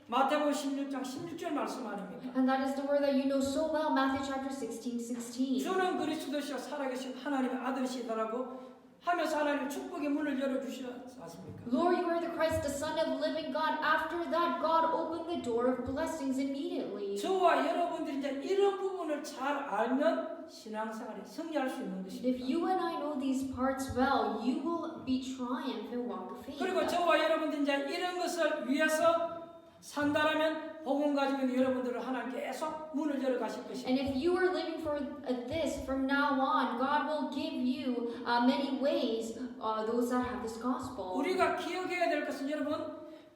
마태복음 16장 16절 말씀 아닙니까? And that is the word that you know so well, Matthew chapter 16:16. 주는 그리스도시여 살아계신 하나님의 아들이시다라고 하면서 하나님 축복의 문을 열어주시지 않습니까? Lord, you are the Christ, the Son of the living God. After that, God opened the door of blessings immediately. 저와 여러분들이 이제 이런 부분을 잘 알면 신앙생활에 승리할 수 있는 If 것입니다. you and I know these parts well, you will be triumph and walk of faith. 그리고 저와 여러분들이 이제 이런 것을 위해서 산다라면 복음 가지고 있는 여러분들을 하나님 계속 문을 열어 가실 것입니다. And if you are living for this from now on, God will give you many ways, those that have this gospel. 우리가 기억해야 될 것은 여러분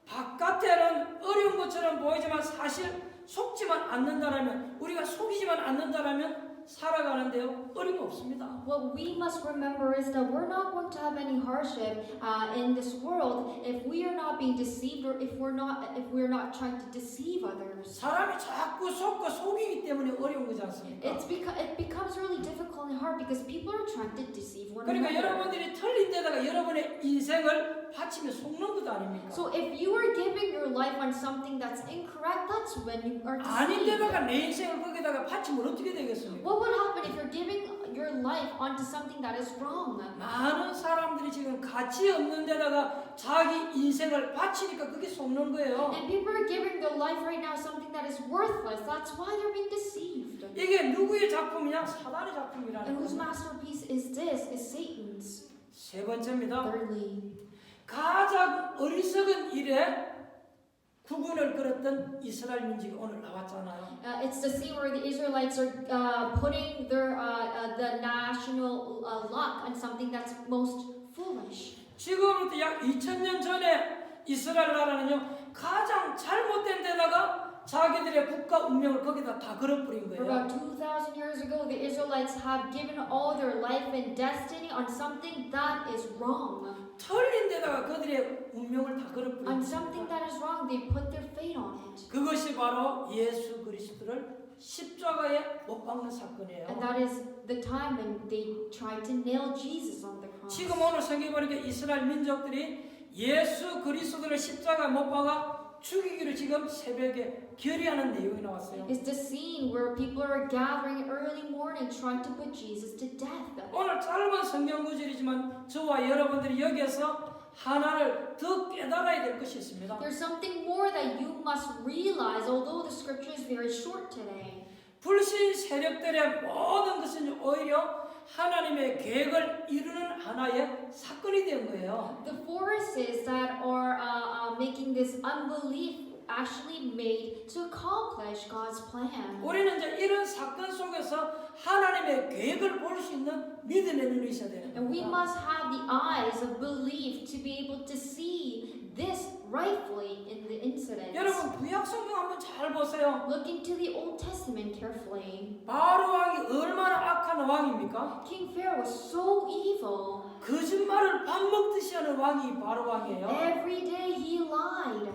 바깥에는 어려운 것처럼 보이지만 사실 속지만 않는다라면 우리가 속이지만 않는다라면 살아가는데요 어려움 없습니다. What we must remember is that we're not going to have any hardship in this world if we are not being deceived or if we're not trying to deceive others. 사람이 자꾸 속고 속이기 때문에 어려운 거지 않습니까? It becomes really difficult and hard because people are trying to deceive one 그러니까 another. 여러분들이 틀린 데다가 여러분의 인생을 바치며 속는 것 아닙니까? So if you are giving your life on something that's incorrect, that's when you are 아닌 deceived. 데다가 내 인생을 거기다가 바치면 어떻게 되겠습니까? What would happen if you're giving your life onto something that is wrong? 많은 사람들이 지금 가치 없는 데다가 자기 인생을 바치니까 그게 속는 거예요. And people are giving their life right now something that is worthless. That's why they're being deceived. 이게 누구의 작품이냐? 사단의 And 작품이라는 whose 거예요. masterpiece is this? Is Satan's. 세 번째입니다. Thirdly, 가장 어리석은 일에 구군을 끌었던 이스라엘 민족이 오늘 나왔잖아요. it's the scene where the Israelites are putting their the national luck on something that's most foolish. 지금부터 약 2000년 전에 이스라엘 나라는요 가장 잘못된 데다가 자기들의 국가 운명을 거기다 다 걸어버린 For 거예요. about 2,000 years ago, the Israelites have given all their life and destiny on something that is wrong. 틀린 데다가 그들의 운명을 다 걸어버린 On something 거예요. that is wrong, they put their fate on it. 그것이 바로 예수 그리스도를 십자가에 못 박는 사건이에요. And that is the time when they tried to nail Jesus on the cross. 지금 오늘 성경에 보니까 이스라엘 민족들이 예수 그리스도를 십자가에 못 박아 죽이기로 지금 새벽에 결의하는 내용이 나왔어요. It's the scene where people are gathering early morning trying to put Jesus to death. 오늘 짧은 성경 구절이지만 저와 여러분들이 여기에서 하나를 더 깨달아야 될 것이 있습니다. There's something more that you must realize, although the scripture is very short today. 불신 세력들의 모든 것은 오히려 하나님의 계획을 이루는 하나의 사건이 된 거예요. The forces that are making this unbelief actually made to accomplish God's plan. 우리는 이제 이런 사건 속에서 하나님의 계획을 볼 수 있는 믿음의 눈이 있어야 되는 And we 겁니다. must have the eyes of belief to be able to see this rightfully in the incidents. 여러분 구약 성경 한번 잘 보세요. Look into the Old Testament carefully. 바로 왕이 얼마나 악한 왕입니까? King Pharaoh was so evil. 거짓말을 밥 먹듯이 하는 왕이 바로 왕이에요. Every day he lied.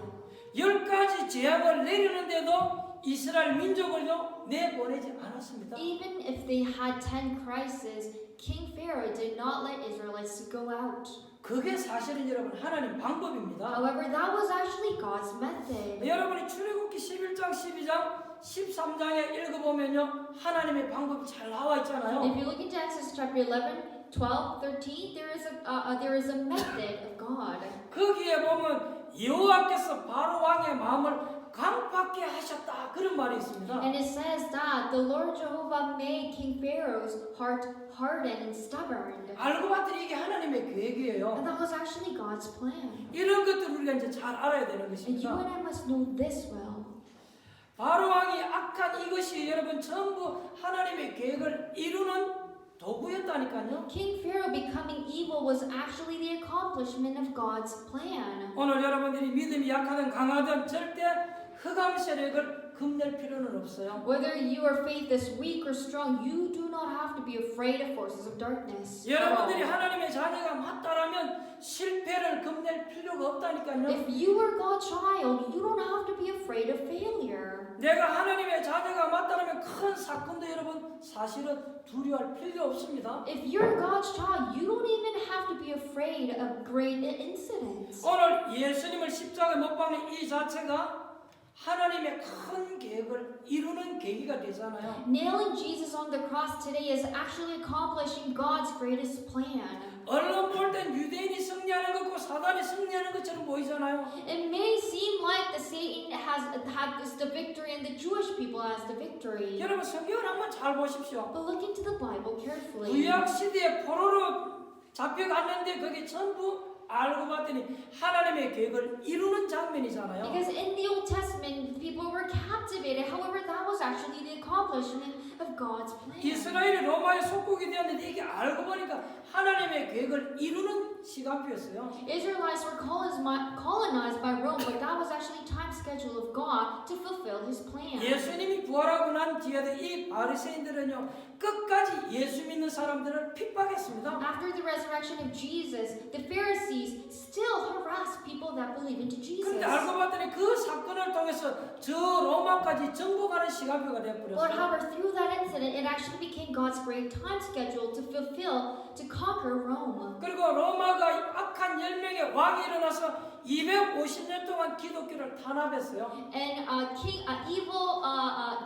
10가지 재앙을 내리는데도 이스라엘 민족을요 내보내지 않았습니다. Even if they had 10 crises, King Pharaoh did not let Israelites to go out. 그게 사실은 여러분 하나님 방법입니다. However, that was actually God's method. 여러분이 출애굽기 11장, 12장, 13장에 읽어보면요 하나님의 방법이 잘 나와 있잖아요. If you look into Exodus chapter 11, 12, 13, there is a method of God. 거기에 보면 여호와께서 바로 왕의 마음을 강팍게 하셨다 그런 말이 있습니다. And it says that the Lord Jehovah made King Pharaoh's heart hardened and stubborn. 알고 봤더니 이게 하나님의 계획이에요. And that was actually God's plan. 이런 것들 우리가 이제 잘 알아야 되는 And you 것입니다. and I must know this well. 바로 왕이 악한 이것이 여러분 전부 하나님의 계획을 이루는 도구였다니까요. King Pharaoh becoming evil was actually the accomplishment of God's plan. 오늘 여러분들이 믿음이 약하든 강하든 절대 흑암 세력을 겁낼 필요는 없어요. Whether your faith is weak or strong, you do not have to be afraid of forces of darkness. 여러분들이 하나님의 자녀가 맞다라면 실패를 겁낼 필요가 없다니까요. If you are God's child, you don't have to be afraid of failure. 내가 하나님의 자녀가 맞다라면 큰 사건도 여러분 사실은 두려워할 필요 없습니다. If you're God's child, you don't even have to be afraid of great incidents. 오늘 예수님을 십자가에 못 박는 이 자체가 하나님의 큰 계획을 이루는 계기가 되잖아요. Nailing Jesus on the cross today is actually accomplishing God's greatest plan. 언론 볼 땐 유대인이 승리하는 것과 사단이 승리하는 것처럼 보이잖아요. It may seem like the Satan has had the victory and the Jewish people has the victory. 여러분 성경을 한번 잘 보십시오. But look into the Bible carefully. 구약 시대에 포로로 잡혀갔는데 그게 전부 알고 봤더니 하나님의 계획을 이루는 장면이잖아요. Because in the Old Testament, people were captivated. However, that was actually the accomplishment of God's plan. 이스라엘이 로마의 속국이 되었는데 이게 알고 보니까 하나님의 계획을 이루는 시간표였어요. Israelites were colonized by Rome, but that was actually time schedule of God to fulfill His plan. 예수님이 부활하고 난 뒤에도 이 바리새인들은요 끝까지 예수 믿는 사람들을 핍박했습니다. After the resurrection of Jesus, the Pharisees still harassed people that believe into Jesus. 그런데 알고 봤더니 그 사건을 통해서 저 로마까지 정복하는 시간표가 But 되어버렸어요. however, through that incident, it actually became God's great time schedule to conquer Rome. 그리고 로마가 악한 10명의 왕이 일어나서 250년 동안 기독교를 탄압했어요. And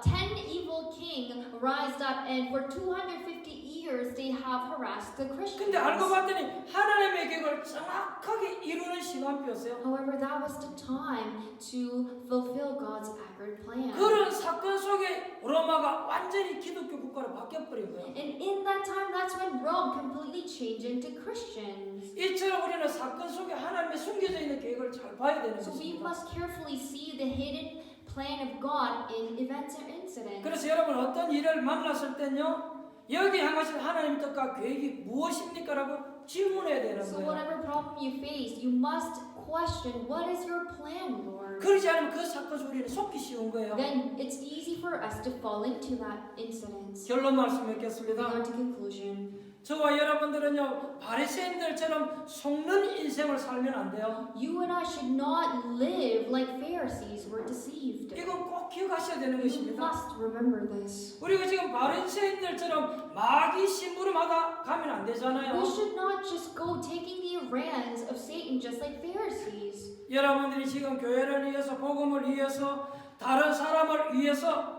10 evil king rised up, and for 250 years they have harassed the Christians. 근데 알고 봤더니 하나님의 계획을 정확하게 이루는 시간표였어요. However, that was the time to fulfill God's accurate plan. 그런 사건 속에 로마가 완전히 기독교 국가로 바뀌어버린 거예요. And in that time, that's when Rome completely changed into Christians. 이처럼 우리는 사건 속에 하나님의 숨겨져 있는 계획을 잘 봐야 되는 So we 것입니다. must carefully see the hidden plan of God in events or incidents. 그래서 여러분 어떤 일을 만났을 때는요 여기 향하신 하나님의 뜻과 계획이 무엇입니까? 라고 질문해야 되는 So 거예요. whatever problem you face, you must question, what is your plan, Lord? 그러지 않으면 그 사건 속에 우리는 속기 쉬운 거예요. Then it's easy for us to fall into that incident. 결론 말씀 Moving 맺겠습니다. on to conclusion. 저와 여러분들은요 바리새인들처럼 속는 인생을 살면 안 돼요. You and I should not live like Pharisees were deceived. 이건 꼭 기억하셔야 되는 You 것입니다. must remember this. 우리가 지금 바리새인들처럼 마귀 심부름하다 가면 안 되잖아요. We should not just go taking the reins of Satan just like Pharisees. 여러분들이 지금 교회를 위해서 복음을 위해서 다른 사람을 위해서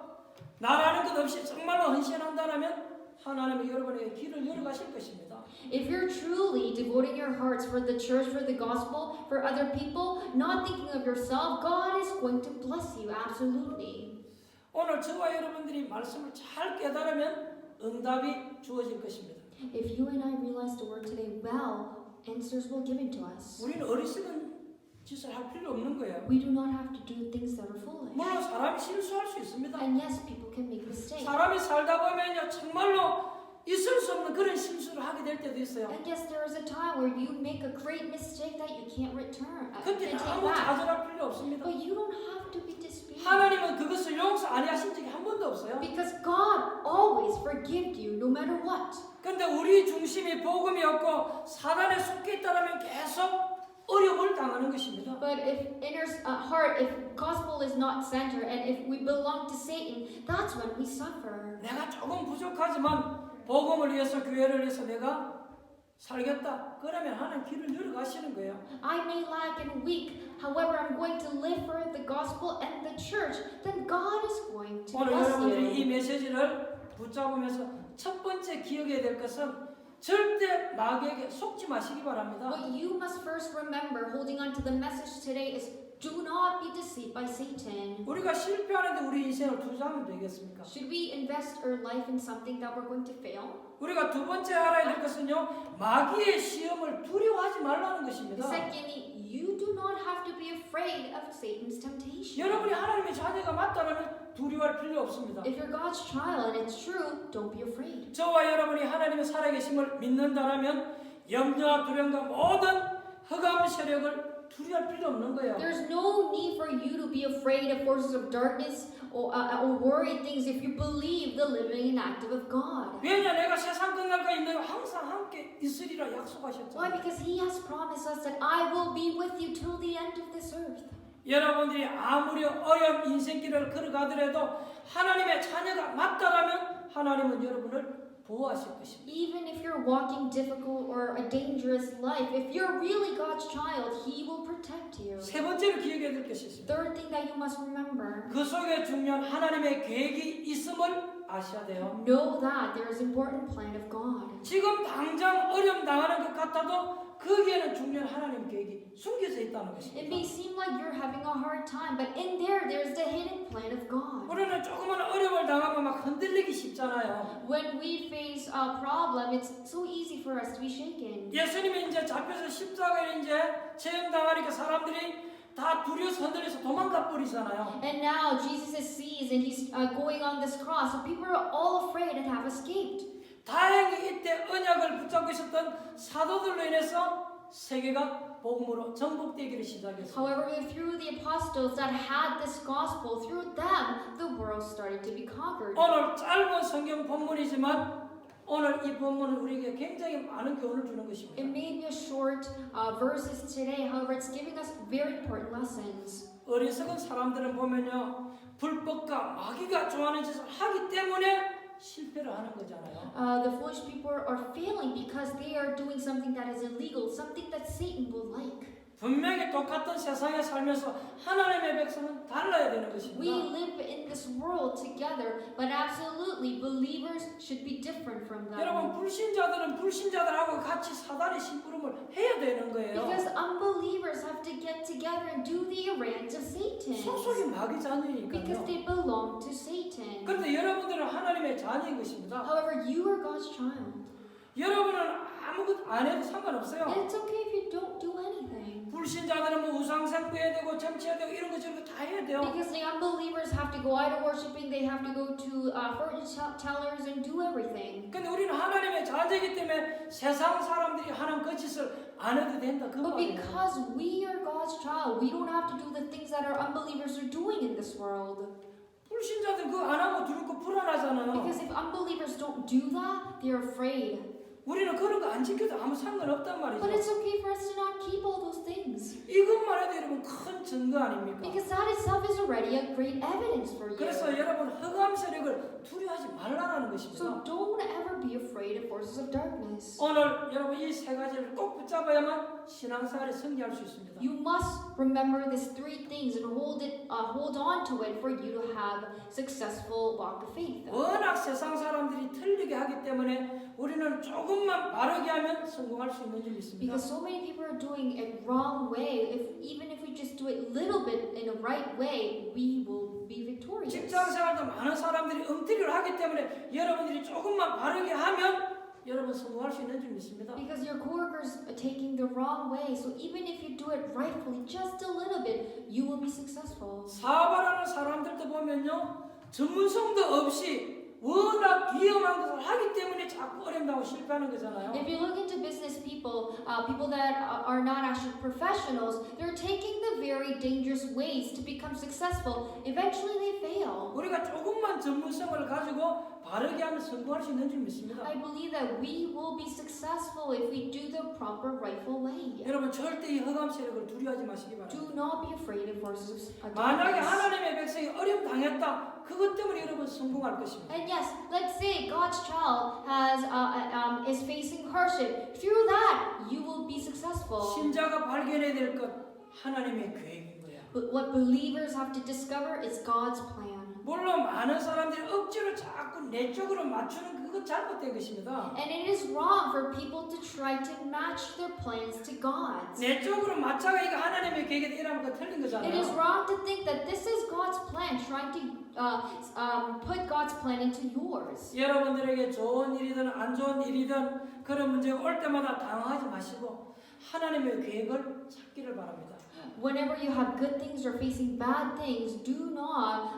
나라는 것 없이 정말로 헌신한다면 하나님은 여러분에게 길을 열어가실 것입니다. If you're truly devoting your hearts for the church, for the gospel, for other people, not thinking of yourself, God is going to bless you, absolutely. 오늘 저와 여러분들이 말씀을 잘 깨달으면 응답이 주어질 것입니다. If you and I realize the word today well, answers will given to us. 우리는 어리석은 짓을 할 필요 없는 거예요. We do not have to do things that are foolish. 물론 사람이 실수할 수 있습니다. And yes, people can make mistakes. 사람이 살다 보면요 정말로 있을 수 없는 그런 실수를 하게 될 때도 있어요. And yes, there is a time where you make a great mistake that you can't return, 그때 can take 아무 back. 좌절할 필요 없습니다. But you don't have to be dispirited. 하나님은 그것을 용서 안 하신 적이 한 번도 없어요. Because God always forgives you no matter what. 근데 우리 중심이 복음이 없고 사단에 속해 있다면 계속 어려움을 당하는 것입니다. But if inner heart, if gospel is not center, and if we belong to Satan, that's when we suffer. 내가 조금 부족하지만 복음을 위해서 교회를 위해서 내가 살겠다. 그러면 하나님 길을 열어가시는 거예요. I may lack and weak, however, I'm going to live for the gospel and the church. Then God is going to 오늘 bless 여러분들이 이 you. 메시지를 붙잡으면서 첫 번째 기억해야 될 것은 절대 마귀에게 속지 마시기 바랍니다. What you must first remember, holding on to the message today, is do not be deceived by Satan. 우리가 실패하는데 우리 인생을 투자하면 되겠습니까? Should we invest our life in something that we're going to fail? 우리가 두 번째 알아야 될 것은요, 마귀의 시험을 두려워하지 말라는 것입니다. Secondly, you do not have to be afraid of Satan's temptation. 여러분이 하나님의 자녀가 맞다면 두려워할 필요 없습니다. If you're God's child and it's true, don't be afraid. 저와 여러분이 하나님의 살아계심을 믿는다면 염려와 두려움과 모든 흑암 세력을 두려워할 필요 없는 거예요. There's no need for you to be afraid of forces of darkness or worry things if you believe the living and active of God. 왜냐 내가 세상 끝날까지 너희와 항상 함께 있으리라 Why? 약속하셨잖아요. Because He has promised us that I will be with you till the end of this earth. 여러분들이 아무리 어려운 인생길을 걸어가더라도 하나님의 자녀가 맞다라면 하나님은 여러분을 보호하실 것입니다. Even if you're walking difficult or a dangerous life, if you're really God's child, He will protect you. 세 번째로 기억해야 될 것이 있습니다. Third thing that you must remember, 그 속에 중요한 하나님의 계획이 있음을 아셔야 돼요. know that there is important plan of God. 지금 당장 어려움 당하는 것 같아도 거기에는 중요한 하나님 계획이 숨겨져 있다는 It may 것입니다. seem like you're having a hard time, but in there's the hidden plan of God. 우리는 조그만 어려움을 당하면 막 흔들리기 쉽잖아요. When we face a problem, it's so easy for us to be shaken. 예수님이 이제 잡혀서 십자가에 이제 체험당하니까 사람들이 다 두려워서 흔들려서 도망가 버리잖아요. And now Jesus is seized and he's going on this cross, so people are all afraid and have escaped. 다행히 이때 언약을 붙잡고 있었던 사도들로 인해서 세계가 복음으로 정복되기를 시작했어요. However, through the apostles that had this gospel, through them, the world started to be conquered. 오늘 짧은 성경 본문이지만 오늘 이 본문은 우리에게 굉장히 많은 교훈을 주는 It 것입니다. may be a short verses today, however, it's giving us very important lessons. 어리석은 사람들은 보면요, 불법과 마귀가 좋아하는 짓을 하기 때문에 실패를 하는 거잖아요. The foolish people are failing because they are doing something that is illegal, something that Satan will like. 분명히 똑같은 세상에 살면서 하나님의 백성은 달라야 되는 We 것입니다. live in this world together, but absolutely believers should be different from them. 여러분 불신자들은 불신자들하고 같이 사단의 심부름을 해야 되는 거예요. Because unbelievers have to get together and do the errands of Satan. 소속이 마귀 Because 자녀니까요. they belong to Satan. 그런데 여러분들은 하나님의 자녀인 것입니다. However, you are God's child. 여러분은 아무것도 안 해도 상관없어요. And it's okay if you don't do anything. 불신자들은 뭐 우상생배해야 되고 점치해야 되고 이런 거 저런 거 다 해야 돼요. Because the unbelievers have to go idol worshiping, they have to go to fortune tellers and do everything. 근데 우리는 하나님의 자녀이기 때문에 세상 사람들이 하는 그 짓을 안 해도 된다 그 But 말이에요. because we are God's child, we don't have to do the things that our unbelievers are doing in this world. 불신자들 그거 안 하고 두렵고 불안하잖아요. Because if unbelievers don't do that, they're afraid. 우리는 그런 거 안 지켜도 아무 상관없단 But 말이죠. it's okay for us to not keep all those things. 이것만 해도 여러분 큰 증거 아닙니까? Because that itself is already a great evidence for you. 그래서 여러분 흑암 세력을 두려워하지 말라는 것입니다. So don't ever be afraid of forces of darkness. 오늘 여러분 이 세 가지를 꼭 붙잡아야만 신앙생활에 승리할 수 있습니다. You must remember these three things and hold on to it for you to have successful walk of faith. 워낙 세상 사람들이 틀리게 하기 때문에 우리는 조금만 바르게 하면 성공할 수 있는 줄 믿습니다. Because so many people are doing it wrong way. Even if we just do it little bit in a right way, we will be victorious. 직장 생활도 많은 사람들이 엉터리를 하기 때문에 여러분들이 조금만 바르게 하면 여러분 성공할 수 있는 줄 믿습니다. Because your coworkers are taking the wrong way. So even if you do it rightfully, just a little bit, you will be successful. 사업하는 사람들도 보면요, 전문성도 없이 워낙 위험한 것을 하기 때문에 자꾸 어렵다고 실패하는 거잖아요. If you look into business people, people that are not actually professionals, they're taking the very dangerous ways to become successful. Eventually they fail. 우리가 조금만 전문성을 가지고 바르게 하면 성공할 수 있는 줄 믿습니다. I believe that we will be successful if we do the proper, rightful way. 여러분 절대 이 흑암 세력을 두려워하지 마시기 Do 바랍니다. not be afraid of forces of 만약에 darkness. 하나님의 백성이 어려움 당했다, 그것 때문에 여러분 성공할 것입니다. And yes, let's say God's child is facing hardship. Through that, you will be successful. 신자가 발견해야 될 것 하나님의 계획인 거야. But what believers have to discover is God's plan. 물론 많은 사람들이 억지로 자꾸 내 쪽으로 맞추는 그거 잘못된 것입니다. And it is wrong for people to try to match their plans to God's. 내 쪽으로 맞춰가 이거 하나님의 계획에 이라는 거 틀린 It is 거잖아요. wrong to think that this is God's plan, trying to put God's plan into yours. 여러분들에게 좋은 일이든 안 좋은 일이든 그런 문제가 올 때마다 당황하지 마시고 하나님의 계획을 찾기를 바랍니다. Whenever you have good things or facing bad things, do not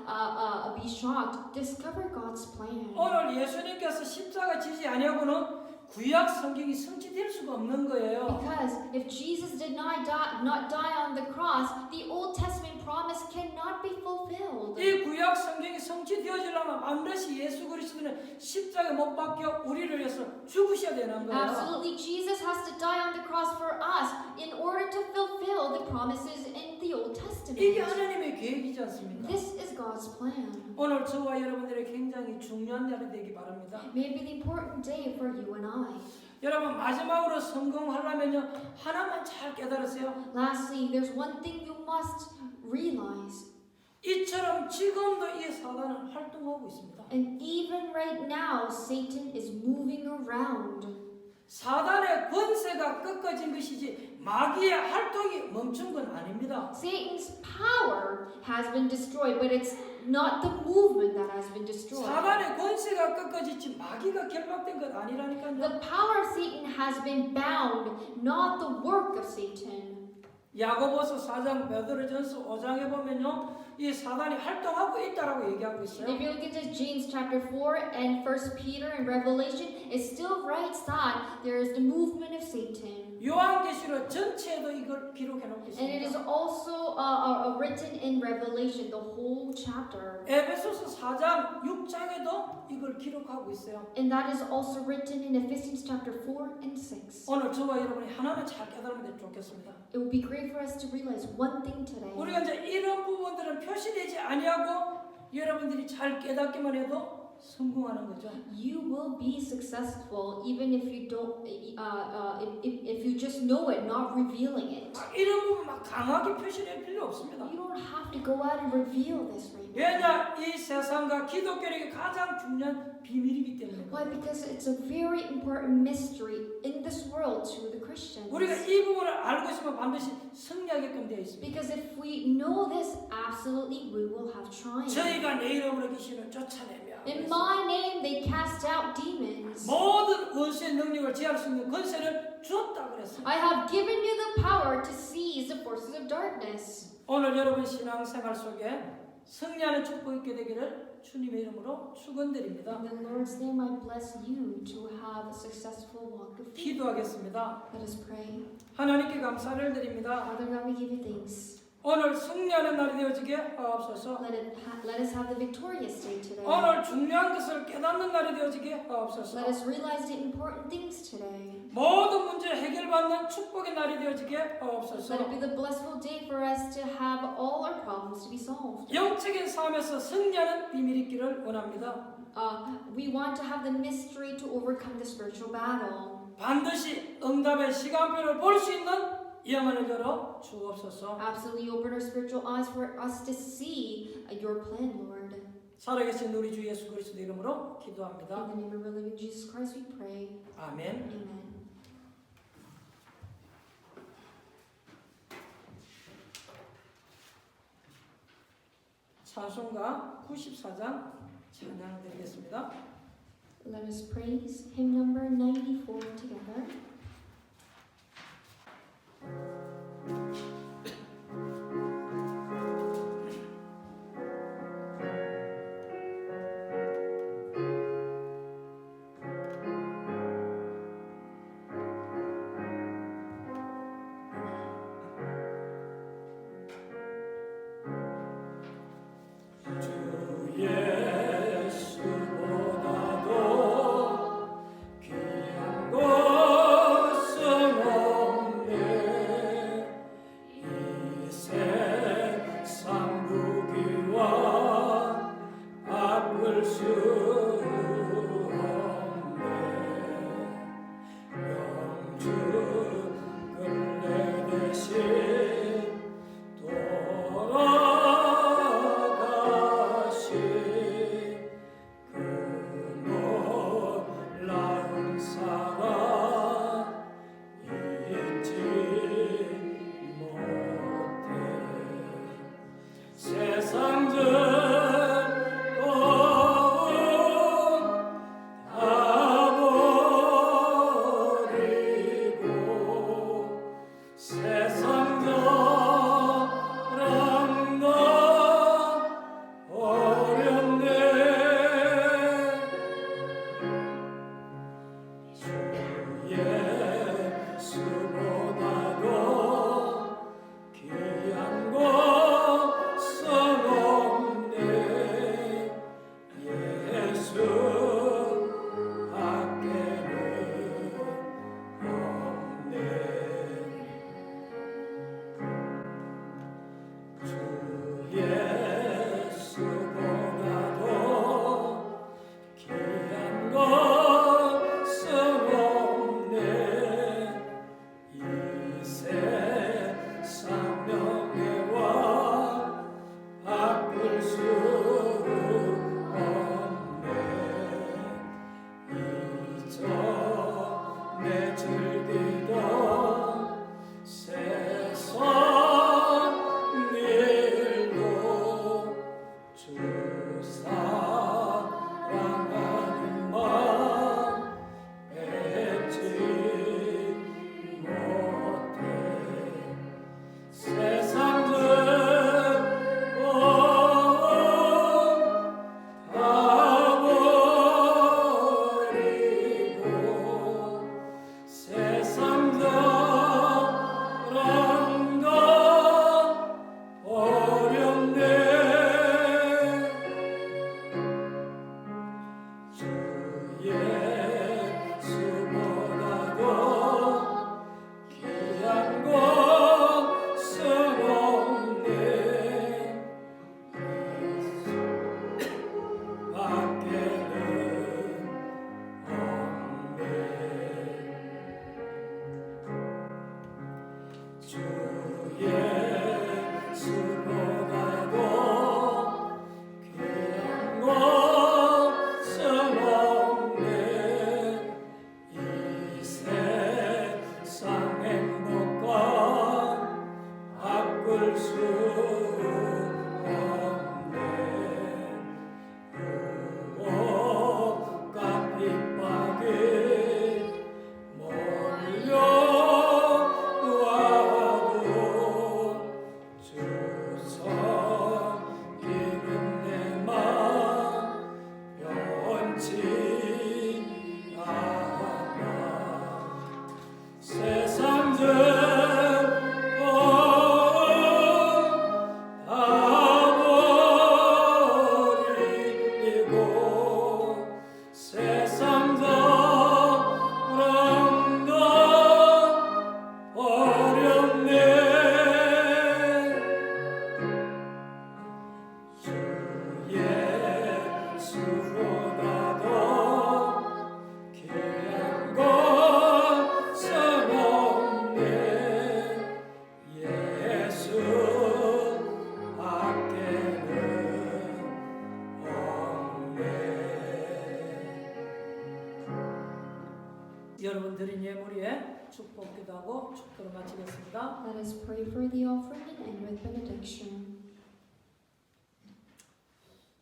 be shocked. Discover God's plan. 오늘 예수님께서 십자가 지지 아니하고는 구약 성경이 성취될 수가 없는 거예요. Because if Jesus did not die on the cross, the Old Testament promise cannot be fulfilled. 이 구약 성경이 성취되어지려면 반드시 예수 그리스도는 십자가에 못 박혀 우리를 위해서 죽으셔야 되는 거예요. Absolutely, Jesus has to die on the cross for us in order to fulfill the promises in the Old Testament. 이게 하나님의 계획이지 않습니까? This is God's plan. 오늘 저와 여러분들의 굉장히 중요한 날이 되기 바랍니다. May be the important day for you and I. 여러분 마지막으로 성공하려면요 하나만 잘 깨달으세요. Lastly, there's one thing you must realize. 이처럼 지금도 이 사단은 활동하고 있습니다. And even right now, Satan is moving around. 사단의 권세가 꺾어진 것이지 마귀의 활동이 멈춘 건 아닙니다. Satan's power has been destroyed, but it's not the movement that has been destroyed. 사단의 권세가 꺾어졌지 마귀가 결박된 것 아니라니까요. The power of Satan has been bound, not the work of Satan. 야고보서 4장 베드로전서 5장에 보면요 이 사단이 활동하고 있다라고 얘기하고 있어요. If you look into James chapter 4 and 1 Peter and Revelation, it still writes that there is the movement of Satan. 요한계시록 전체에도 이걸 기록해 놓고 And it is 있습니다. also written in Revelation, the whole chapter. 에베소서 4장 6장에도 이걸 기록하고 있어요. And that is also written in Ephesians chapter 4 and 6. 오늘 저와 여러분이 하나는 잘 깨달으면 좋겠습니다. It would be great for us to realize one thing today. 우리가 이제 이런 부분들은 표시되지 아니하고 여러분들이 잘 깨닫기만 해도 성공하는 거죠. You will be successful even if you don't, if you just know it, not revealing it. 이런 부분 막 강하게 표시될 필요 없습니다. You don't have to go out and reveal this right now. 왜냐 이 세상과 기독교에게 가장 중요한 비밀이기 때문에. Why? Because it's a very important mystery in this world to the Christians. 우리가 이 부분을 알고 있으면 반드시 승리하게끔 되어 있습니다. Because if we know this, absolutely we will have triumph. 저희가 내 이름으로 귀신을 쫓아내며 In my name they cast out demons. 모든 원수의 능력을 제할 수 있는 권세를 주었다 그랬어요. I have given you the power to seize the forces of darkness. 오늘 여러분 신앙생활 속에 승리하는 축복 있게 되기를 주님의 이름으로 축원드립니다. In the Lord's name I bless you to have a successful walk of faith. 기도하겠습니다. Let us pray. 하나님께 감사를 드립니다. Father God, we give you thanks. 오늘 승리하는 날이 되어지게 하옵소서. Let us have the victorious day today. 오늘 중요한 것을 깨닫는 날이 되어지게 하옵소서. Let us realize the important things today. 모든 문제 해결받는 축복의 날이 되어지게 Let 하옵소서. it be the blissful day for us to have wants to be solved. 영적인 삶에서 승리하는 비밀이 있기를 원합니다. We want to have the mystery to overcome the spiritual battle. 반드시 응답의 시간표를 볼 수 있는 영안을 열어 주옵소서. Absolutely open our spiritual eyes for us to see your plan, Lord. 살아계신 우리 주 예수 그리스도 이름으로 In 기도합니다. the name of our living Jesus Christ we pray. 아멘. Amen. 찬송가 94장 찬양 드리겠습니다. Let us praise hymn number 94 together. 주 예수보다도 귀한 것은 없네. 이 세상 무기와 바꿀 수 없네. 영주 근래 대신 돌아가시 그 놀라운 사랑 잊지 못해. 세상 즐거움 다 버리고 세상 사랑과 어렵네. 주 예수보다도 귀한 것은 없네. 예수 밖에는 없네. 주 예수보다도 귀한 것은 없네. 이 세상 명예와 바꿀 수 없네. 이전에 즐기던 세상 일도 주 사랑하는 마음 맺지 못해. 세상 즐거움 다 버리고 세상 사랑과 어렵네. 주 예수보다도 귀한 것은 없네. 예수 밖에는 없네. 주 예수보다도 귀한 것은 없네. 이 세상 행복과 바꿀 수 없네. 유혹과 핍박이 몰려와도 주 섬기는 내 맘 변치 않아. 세상 즐거움 다 여러분 드린 예물에 축복기도 하고 축도로 마치겠습니다. Let us pray for the offering and end with benediction.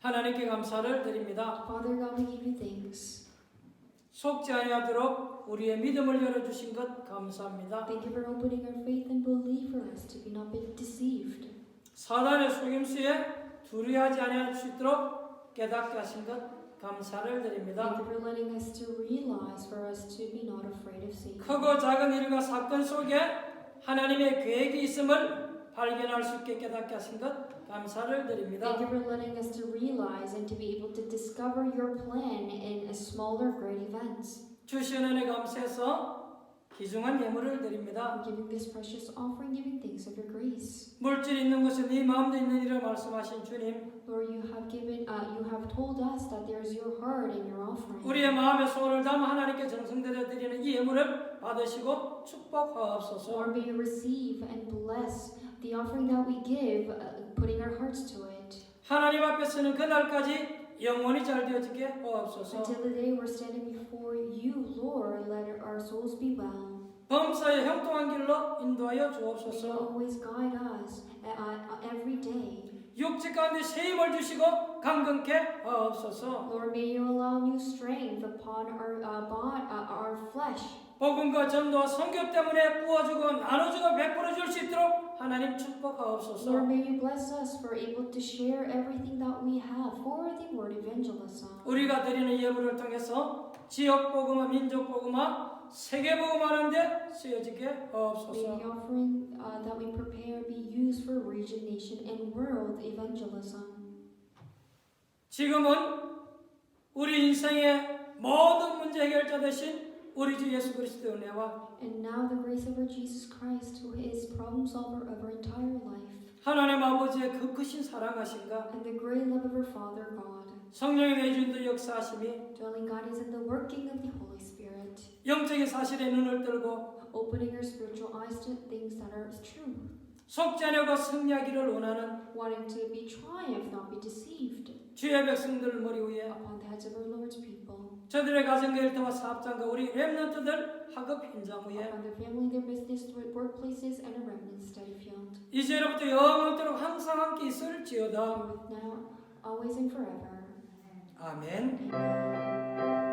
하나님께 감사를 드립니다. Father God, we give you thanks. 속지 아니하도록 우리의 믿음을 열어주신 것 감사합니다. Thank you for opening our faith and belief for us to be not be deceived. 사단의 속임수에 두려워하지 아니할 수 있도록 깨닫게 하신 것 감사를 드립니다. Thank you for letting us to realize for us to be not afraid of Satan. 크고 작은 일과 사건 속에 하나님의 계획이 있음을 발견할 수 있게 깨닫게 하신 것 감사를 드립니다. Thank you for letting us to realize and to be able to discover your plan in a smaller great events. 주신 은혜 감사해서 귀중한 예물을 드립니다. I'm giving this precious offering, giving thanks of your grace. 물질 있는 곳에 네 마음도 있는 이라 말씀하신 주님, Lord, you have told us that there's your heart in your offering. 우리의 마음의 소원을 담아 하나님께 정성들여 드리는 이 예물을 받으시고 축복하옵소서. Lord, may you receive and bless the offering that we give, putting our hearts to it. 하나님 앞에 서는 그날까지 영원히 잘 되어지게 하옵소서. Until the day we're standing before you, Lord, let our souls be well. 범사에 형통한 길로 인도하여 May you 주옵소서. always guide us every day. 육체 가운데 새 힘을 주시고 강건케 하옵소서. Lord, may you allow new strength upon our flesh. 복음과 전도와 선교 때문에 부어주고 나눠주고 베풀어 줄 수 있도록 하나님 축복하옵소서. Lord, may you bless us for able to share everything that we have for the word evangelism. 우리가 드리는 예물을 통해서 지역 복음화, 민족 복음화, 세계 복음화하는데 쓰여지게 May 하옵소서. the offering that we prepare be used for region, nation, and world evangelism. 지금은 우리 인생의 모든 문제 해결자 되신 우리 주 예수 그리스도의 은혜와 And now the grace of our Jesus Christ, who is problem solver of our entire life, 하나님 아버지의 그 크신 사랑하심과 and the great love of our Father God, 성령의 내주인도 역사하심이 dwelling God is in the working of the Holy Spirit, 영적인 사실에 눈을 뜨고 opening our spiritual eyes to things that are true, 속죄하려고 승리하기를 원하는 wanting to be triumphed, not be deceived, 주의 백성들 머리 위에 upon the heads of our Lord's people, 저들의 가정과 일터와 사업장과 우리 렘넌트들 학업 현장 위에 upon their family, their business, workplaces, and a remnant study field, 이제로부터 영원토록 항상 함께 있을지어다. and with now, always, and forever. 아멘. Amen.